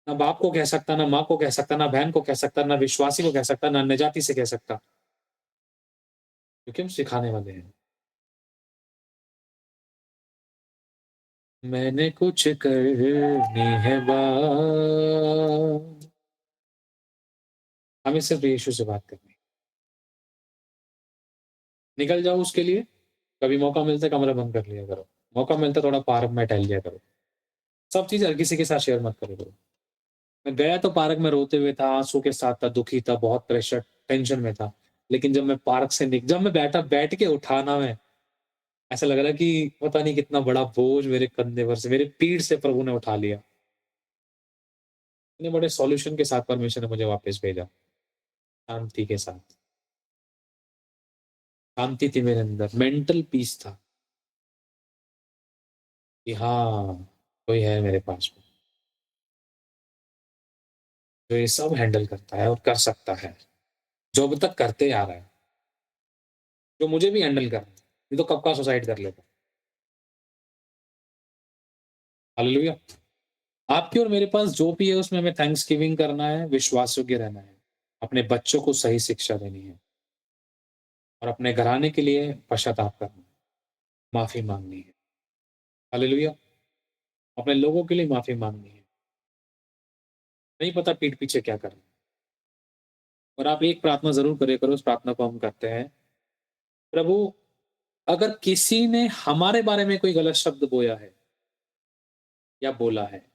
ना बाप को कह सकता, ना माँ को कह सकता, ना बहन को कह सकता, ना विश्वासी को कह सकता, ना अन्यजाति से कह सकता, क्योंकि हम सिखाने वाले हैं। मैंने कुछ करनी है बात, हमें सिर्फ यीशु से बात करनी है। निकल जाओ उसके लिए, कभी मौका मिलता है कमरा बंद कर लिया करो। मौका मिलता है थोड़ा पार्क में टहल लिया करो। सब चीज़ हर किसी के साथ शेयर मत करा करो। मैं गया तो पार्क में रोते हुए था, आँसू के साथ था, दुखी था, बहुत प्रेशर, टेंशन में था। लेकिन जब मैं बैठ के उठा ना मैं, ऐसा लग रहा है कि पता नहीं कितना बड़ा बोझ मेरे कंधे पर से, मेरे पीठ से प्रभु ने उठा लिया। इतने बड़े सॉल्यूशन के साथ परमेश्वर ने मुझे वापस भेजा, शांति के साथ। शांति थी मेरे अंदर, मेंटल पीस था कि हाँ, कोई है मेरे पास में, जो ये सब हैंडल करता है और कर सकता है, जो अब तक करते आ रहा है, जो मुझे भी हैंडल कर रहा है। ये तो कब का सुसाइड कर लेता। हालेलुया! आपके और मेरे पास जो भी है उसमें हमें थैंक्सगिविंग करना है, विश्वास योग्य रहना है, अपने बच्चों को सही शिक्षा देनी है और अपने घराने के लिए पश्चाताप करना है, माफ़ी माँगनी है। हालेलुया! अपने लोगों के लिए माफ़ी माँगनी है। नहीं पता पीठ पीछे क्या कर रहे हैं। और आप एक प्रार्थना ज़रूर करिया करो, उस प्रार्थना को हम करते हैं, प्रभु, अगर किसी ने हमारे बारे में कोई गलत शब्द बोया है या बोला है,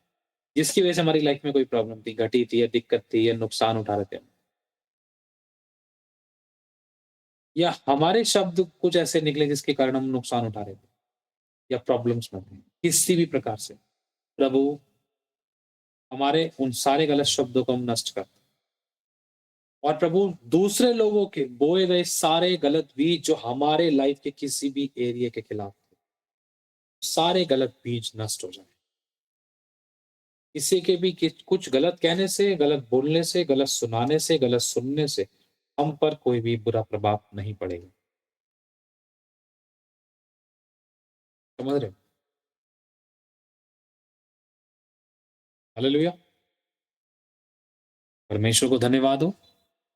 जिसकी वजह से हमारी लाइफ में कोई प्रॉब्लम थी, घटी थी या दिक्कत थी या नुकसान उठा रहे थे हम, या हमारे शब्द कुछ ऐसे निकले जिसके कारण हम नुकसान उठा रहे थे या प्रॉब्लम्स में थे, किसी भी प्रकार से, प्रभु, हमारे उन सारे गलत शब्दों को हम नष्ट करते हैं। और प्रभु, दूसरे लोगों के बोए गए सारे गलत बीज जो हमारे लाइफ के किसी भी एरिया के खिलाफ थे, सारे गलत बीज नष्ट हो जाए। किसी के भी कुछ गलत कहने से, गलत बोलने से, गलत सुनाने से, गलत सुनने से हम पर कोई भी बुरा प्रभाव नहीं पड़ेगा। समझ रहे हो? हालेलुया! परमेश्वर को धन्यवाद हो,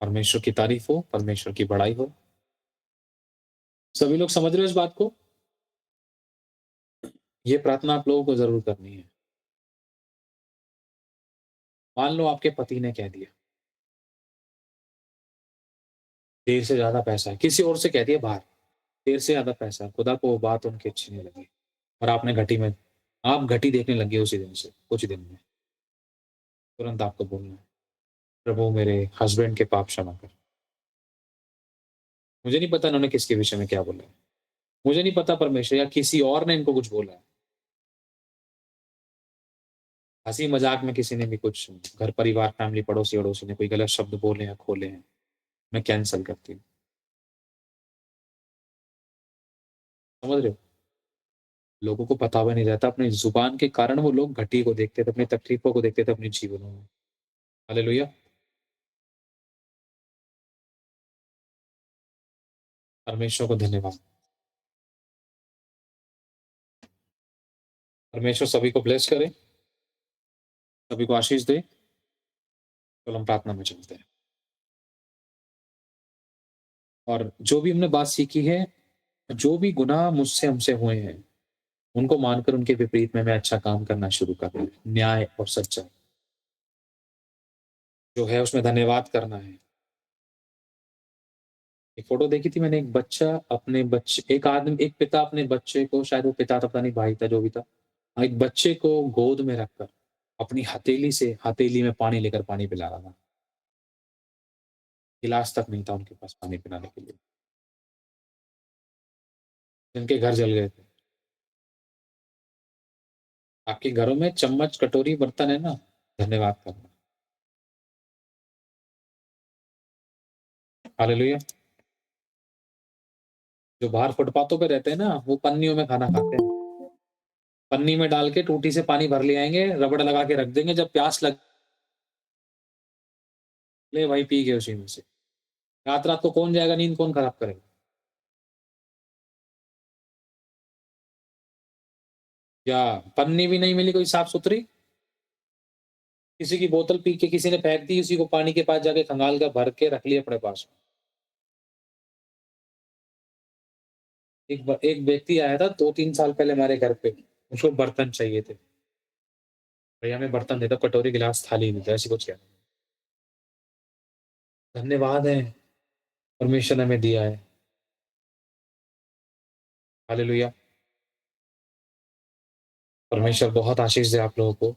परमेश्वर की तारीफ हो, परमेश्वर की बड़ाई हो। सभी लोग समझ रहे हो इस बात को? ये प्रार्थना आप लोगों को ज़रूर करनी है। मान लो आपके पति ने कह दिया, देर से ज़्यादा पैसा है, किसी और से कह दिया बाहर, देर से ज़्यादा पैसा है, खुदा को वो बात उनकी अच्छी नहीं लगी और आप घटी देखने लग गए उसी दिन से, कुछ ही दिन में। तुरंत आपको बोलना है, प्रभु मेरे हस्बैंड के पाप क्षमा कर। मुझे नहीं पता उन्होंने किसके विषय में क्या बोला है। मुझे नहीं पता परमेश्वर या किसी और ने इनको कुछ बोला है। हँसी-मज़ाक में किसी ने भी कुछ घर परिवार, फैमिली, पड़ोसी-वड़ोसी ने कोई गलत शब्द बोले हैं, खोले हैं, मैं कैंसल करती हूँ। समझ रहे हो? लोगों को पता भी नहीं रहता, अपनी ज़ुबान के कारण वो लोग घटी को देखते थे, अपनी तकलीफ़ों को देखते थे अपने जीवनों में। हालेलुया! परमेश्वर को धन्यवाद। परमेश्वर सभी को ब्लेस करे, सभी को आशीष दे। चलो हम प्रार्थना में चलते हैं। और जो भी हमने बात सीखी है, जो भी गुनाह मुझसे हमसे हुए हैं, उनको मानकर उनके विपरीत में मैं अच्छा काम करना शुरू कर रहा हूँ। न्याय और सच्चाई जो है उसमें धन्यवाद करना है। एक फ़ोटो देखी थी मैंने, एक पिता अपने बच्चे को, शायद वो पिता था, पता नहीं भाई था, जो भी था। एक बच्चे को गोद में रखकर अपनी हथेली में पानी लेकर पानी पिला रहा था। गिलास तक नहीं था उनके पास पानी पिलाने के लिए। जिनके घर जल गए थे। आपके घरों में चम्मच, कटोरी, बर्तन है ना? धन्यवाद करना। हालेलुया! जो बाहर फुटपाथों पे रहते हैं ना, वो पन्नियों में खाना खाते हैं। पन्नी में डाल के टूटी से पानी भर ले आएँगे, रबड़ लगा के रख देंगे, जब प्यास लगे भाई पी गए उसी में से। रात-रात को कौन जाएगा, नींद कौन खराब करेगा? या पन्नी भी नहीं मिली कोई साफ-सुथरी, किसी की बोतल पी के किसी ने फेंक दी, उसी को पानी के पास जाके खंगाल कर भर के रख लिया अपने पास। एक व्यक्ति आया था 2-3 साल पहले हमारे घर पे, उसको बर्तन चाहिए थे। भैया हमें बर्तन दे दो, कटोरी, गिलास, थाली दे दो, ऐसे कुछ कहा। धन्यवाद है, परमेश्वर ने हमें दिया है। हालेलुया। परमेश्वर बहुत आशीष दे आप लोगों को।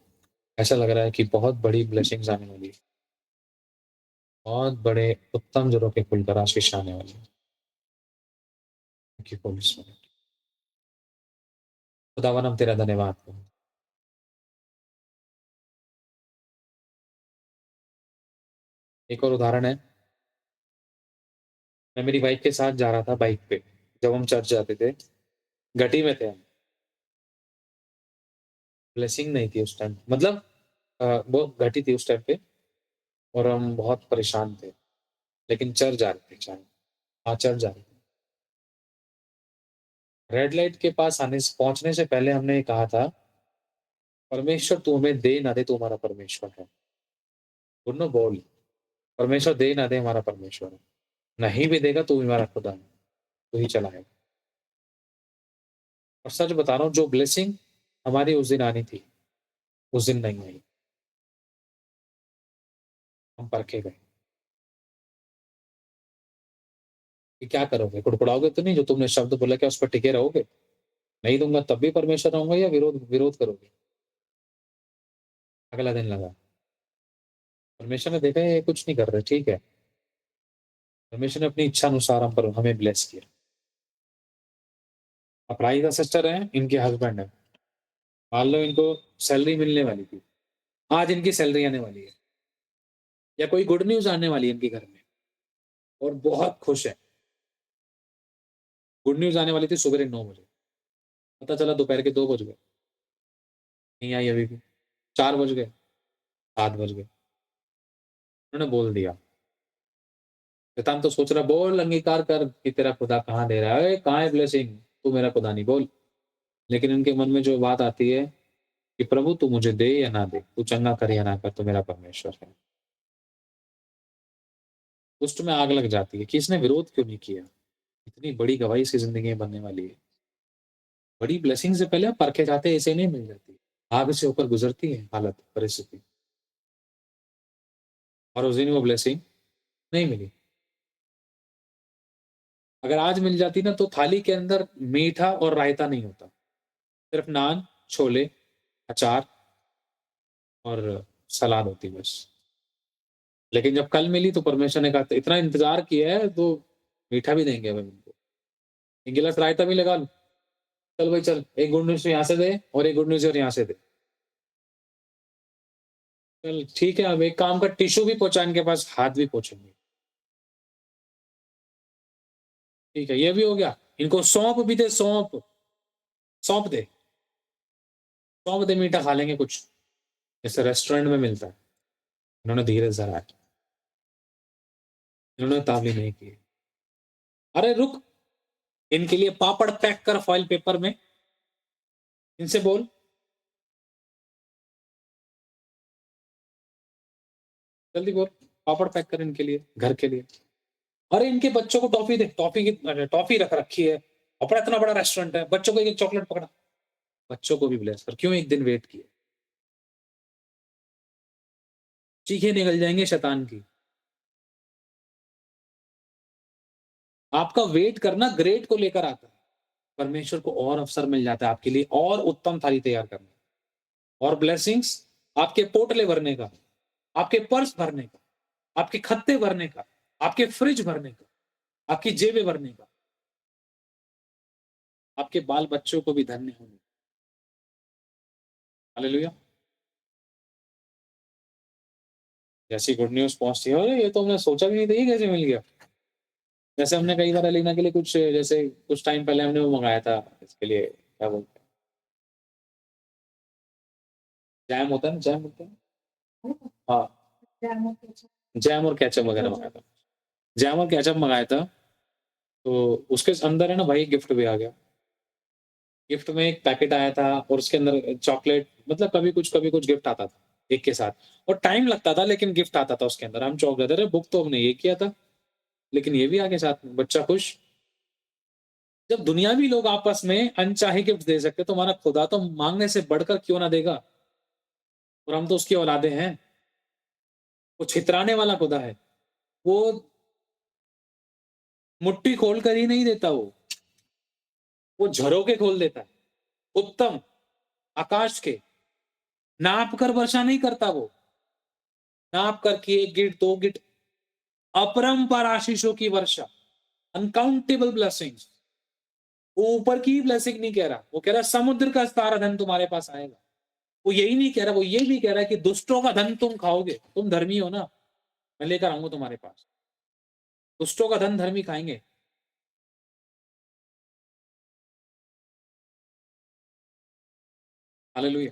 ऐसा लग रहा है कि बहुत बड़ी ब्लेसिंग्स आने वाली है। बहुत बड़े उत्तम जड़ों के खुलकर आशीष आने वाली है। Thank you Holi spirit. खुदावन हम तेरा धन्यवाद करें। एक और उदाहरण है, मैं मेरी वाइफ के साथ जा रहा था बाइक पे, जब हम चर्च जाते थे, घटी में थे हम। ब्लेसिंग नहीं थी उस टाइम, मतलब बहुत घटी थी उस टाइम पे और हम बहुत परेशान थे, लेकिन चर्च जा रहे थे शायद। हाँ, चर्च जा रहे थे। रेड लाइट के पास आने से पहुँचने से पहले हमने ये कहा था, परमेश्वर तू हमें दे ना दे, तू हमारा परमेश्वर है। दोनों बोल, परमेश्वर दे ना दे, हमारा परमेश्वर है। नहीं भी देगा तो भी हमारा खुदा है, तू ही चलाएगा। और सच बता रहा हूँ, जो ब्लेसिंग हमारी उस दिन आनी थी, उस दिन नहीं आई। हम परखे गए कि क्या करोगे? कुड़कुड़ाओगे तो नहीं, जो तुमने शब्द बोला क्या उस पर टिके रहोगे? नहीं दूँगा तब भी परमेश्वर रहूँगा या विरोध विरोध करोगे? अगला दिन लगा। परमेश्वर ने देखा ये कुछ नहीं कर रहे, ठीक है। परमेश्वर ने अपनी इच्छा अनुसार हम पर हमें ब्लेस किया। अपराजिता सिस्टर हैं, इनके हस्बैंड हैं। मान लो इनको सैलरी मिलने वाली थी। आज इनकी सैलरी आने वाली है या कोई गुड न्यूज़ आने वाली है इनके घर में और बहुत खुश है। गुड न्यूज़ आने वाली थी सुबेरे 9 बजे। पता चला दोपहर के 2 बज गए, नहीं आई अभी भी। 4 बज गए, 7 बज गए। उन्होंने बोल दिया। शैतान तो सोच रहा है, बोल अंगीकार कर कि तेरा खुदा कहाँ दे रहा है? "ओए, कहाँ है ब्लेसिंग? तू मेरा खुदा नहीं, बोल।" लेकिन इनके मन में जो बात आती है कि प्रभु तू मुझे दे या ना दे, तू चंगा कर या ना कर, तू मेरा परमेश्वर है। दुष्ट में आग लग जाती है कि इसने विरोध क्यों नहीं किया? इतनी बड़ी गवाही इसकी ज़िंदगी में बनने वाली है। बड़ी ब्लेसिंग से पहले आप परखे जाते हैं, ऐसे नहीं मिल जाती। आग से होकर गुज़रती है हालत, परिस्थिति और उस दिन वो ब्लेसिंग नहीं मिली। अगर आज मिल जाती ना तो थाली के अंदर मीठा और रायता नहीं होता। सिर्फ़ नान, छोले, अचार और सलाद होती बस। लेकिन जब कल मिली तो परमेश्वर ने कहा इतना इंतज़ार किया है तो मीठा भी देंगे अब इनको। 1 गिलास रायता भी लगा लो। चल भाई चल, एक गुड न्यूज़ तो यहाँ से दे और एक गुड न्यूज़ और यहाँ से दे। चल ठीक है, अब एक काम कर, टिश्यू भी पहुँचा इनके पास, हाथ भी पोंछेंगे। ठीक है, ये भी हो गया। इनको सौंफ भी दे, सौंफ, सौंफ दे, सौंफ दे, मीठा खा लेंगे कुछ। जैसे रेस्टोरेंट में मिलता है। इन्होंने धीरज धरा है। इन्होंने तावली नहीं की। अरे रुक! इनके लिए पापड़ पैक कर फॉइल पेपर में। इनसे बोल, जल्दी बोल, पापड़ पैक कर इनके लिए, घर के लिए। अरे इनके बच्चों को टॉफ़ी दे, टॉफ़ी की अरे टॉफ़ी रख रखी है। अपना इतना बड़ा रेस्टोरेंट है, बच्चों को एक चॉकलेट पकड़ा। बच्चों को भी ब्लेस कर, क्यों एक दिन वेट किए? चीखें निकल जाएँगे शैतान की। आपका वेट करना ग्रेट को लेकर आता है। परमेश्वर को और अवसर मिल जाता है आपके लिए और उत्तम थाली तैयार करने का। और ब्लेसिंग्स आपके पोटले भरने का, आपके पर्स भरने का, आपके खत्ते भरने का, आपके फ्रिज भरने का, आपकी जेबें भरने का, आपके बाल-बच्चों को भी धन्य होने। हालेलुया! जैसी गुड न्यूज़ पहुँचती है, अरे! ये तो हमने सोचा भी नहीं था, ये कैसे मिल गया? जैसे हमने कई बार अलीना के लिए कुछ जैसे कुछ टाइम पहले हमने वो मँगाया था, इसके लिए क्या बोलते हैं, जैम होता है ना, जैम बोलते हैं? हाँ, जैम और केचअप वगैरह मँगाया था। जैम और केचअप मँगाया था, तो उसके अंदर है ना भाई गिफ्ट भी आ गया। गिफ्ट में एक पैकेट आया था और उसके अंदर चॉकलेट, मतलब कभी कुछ गिफ्ट आता था, एक के साथ। और टाइम लगता था लेकिन गिफ्ट आता था उसके अंदर। हम चौंक गए थे, अरे बुक तो हमने ये किया था, लेकिन ये भी आ गया साथ में, बच्चा खुश। जब दुनियावी लोग आपस में अनचाहे गिफ्ट दे सकते हैं, तो हमारा खुदा तो माँगने से बढ़कर क्यों ना देगा? और हम तो उसकी औलादे हैं। वो छितराने वाला खुदा है। वो मुट्ठी खोल कर ही नहीं देता वो। वो झरोके खोल देता है, उत्तम आकाश के, नाप कर वर्षा नहीं करता वो, नाप कर कि 1 गिट 2 गिट, अपरंपार आशीषों की वर्षा, अनकाउंटेबल ब्लेसिंग्स। वो ऊपर की ब्लेसिंग नहीं कह रहा, वो कह रहा है समुद्र का सारा धन तुम्हारे पास आएगा। वो यही नहीं कह रहा, वो ये भी कह रहा है कि दुष्टों का धन तुम खाओगे, तुम धर्मी हो ना, मैं लेकर आऊंगा तुम्हारे पास। दुष्टों का धन धर्मी खाएंगे। हालेलुया।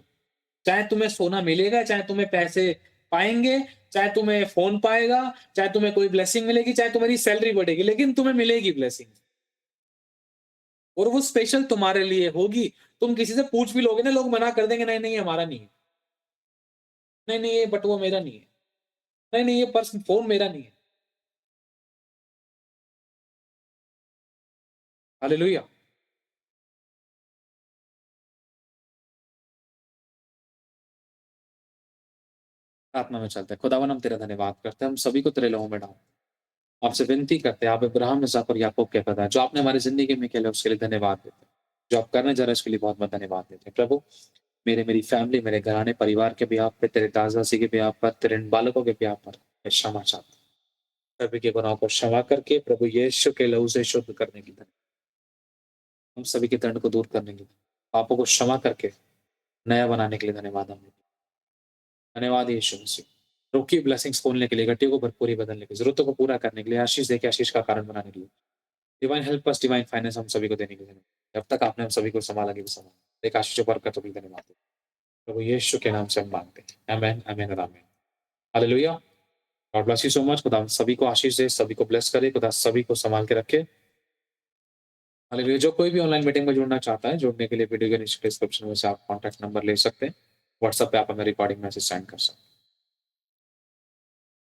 चाहे तुम्हें सोना मिलेगा, चाहे तुम्हें पैसे पाएंगे, चाहे तुम्हें फोन पाएगा, चाहे तुम्हें कोई ब्लेसिंग मिलेगी, चाहे तुम्हारी सैलरी बढ़ेगी, लेकिन तुम्हें मिलेगी ब्लेसिंग, और वो स्पेशल तुम्हारे लिए होगी। तुम किसी से पूछ भी लोगे ना, लोग मना कर देंगे, नहीं नहीं हमारा नहीं है, नहीं नहीं ये बटुआ मेरा नहीं है, नहीं नहीं ये पर्स फोन मेरा नहीं है। हालेलुया। प्रार्थना में चलते हैं। खुदावन हम तेरा धन्यवाद करते हैं, हम सभी को तेरे लहू में डाल, आपसे विनती करते हैं, आप इब्राहिम इसहाक और याकूब के पिता हैं, जो आपने हमारी जिंदगी में किया उसके लिए धन्यवाद देते हैं, जो आप करने जा रहे हैं उसके लिए बहुत बहुत धन्यवाद देते हैं। प्रभु मेरी फैमिली, मेरे घराने परिवार के बिहाफ पे, तेरे दासदासी के बिहाफ पर, तेरे इन बालकों के बिहाफ पर मैं क्षमा चाहता हूँ। सभी के गुनाहों को क्षमा करके प्रभु यीशु के लहू से शुद्ध करने की धन्यवाद, हम सभी के दंड को दूर करने के लिए, पापों को क्षमा करके नया बनाने के लिए धन्यवाद। हमें धन्यवाद यीशु मसीह, रोकी ब्लेसिंग्स खोलने के लिए, घटियों को भरपूरी बदलने की, जरूरतों को पूरा करने के लिए, आशीष देके आशीष का कारण बनाने के लिए, divine help us, divine finance हम सभी को देने के लिए धन्यवाद। जब तक आपने हम सभी को संभाला कि संभाला, एक आशीष बरकत होगी, धन्यवाद प्रभु यीशु के नाम से हम मांगते हैं, आमेन आमेन और आमेन। हालेलुया। God bless you so much. खुदा सभी को आशीष दे, सभी को ब्लेस करे, खुदा सभी को संभाल के रखे। हालेलुया। जो कोई भी ऑनलाइन मीटिंग में जुड़ना चाहता है, जुड़ने के लिए वीडियो के नीचे डिस्क्रिप्शन में से आप कॉन्टैक्ट नंबर ले सकते हैं, व्हाट्सएप पे आप हमें रिकॉर्डिंग मैसेज सेंड कर सकते हैं।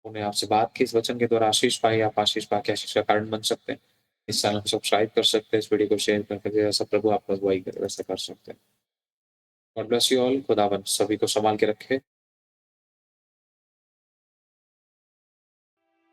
उन्हें आपसे बात की, इस वचन के द्वारा आशीष पाई, आप आशीष पा के आशीष का कारण बन सकते हैं। इस चैनल को सब्सक्राइब कर सकते हैं, इस वीडियो को शेयर करके, जैसा प्रभु आपको अगुवाई करे वैसा कर सकते हैं। God bless you all. खुदावन सभी को संभाल के रखे।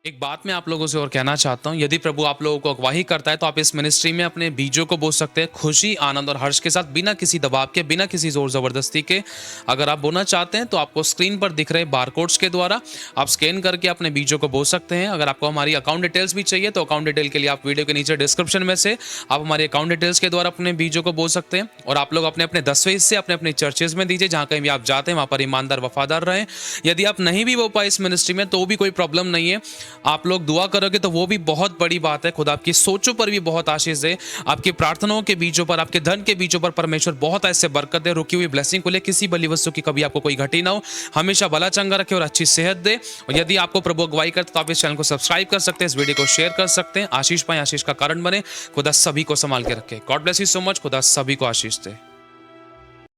एक बात मैं आप लोगों से और कहना चाहता हूँ, यदि प्रभु आप लोगों को अगवाही करता है तो आप इस मिनिस्ट्री में अपने बीजों को बो सकते हैं, खुशी आनंद और हर्ष के साथ, बिना किसी दबाव के, बिना किसी जोर ज़बरदस्ती के। अगर आप बोना चाहते हैं तो आपको स्क्रीन पर दिख रहे बारकोड्स के द्वारा आप स्कैन करके अपने बीजों को बो सकते हैं। अगर आपको हमारी अकाउंट डिटेल्स भी चाहिए तो अकाउंट डिटेल के लिए आप वीडियो के नीचे डिस्क्रिप्शन में से आप हमारी अकाउंट डिटेल्स के द्वारा अपने बीजों को बो सकते हैं। और आप लोग अपने अपने 10वें हिस्से अपने अपने चर्चेज में दीजिए, जहाँ कहीं भी आप जाते हैं वहाँ पर ईमानदार वफादार रहें। यदि आप नहीं भी बो पाए इस मिनिस्ट्री में तो भी कोई प्रॉब्लम नहीं है, आप लोग दुआ करोगे तो वो भी बहुत बड़ी बात है। खुदा आपकी सोचों पर भी बहुत आशीष दे, आपकी प्रार्थनाओं के बीजों पर, आपके धन के बीजों पर परमेश्वर बहुत ऐसे बरकत दे, रुकी हुई ब्लेसिंग को ले, किसी बली वस्तु की कभी आपको कोई घटी ना हो, हमेशा भला चंगा रखे और अच्छी सेहत दे। और यदि आपको प्रभु अगुवाई करते तो आप इस चैनल को सब्सक्राइब कर सकते हैं, इस वीडियो को शेयर कर सकते हैं। आशीष पाए, आशीष का कारण बने। खुदा सभी को संभाल के रखे। God bless you so much. खुदा सभी को आशीष दे।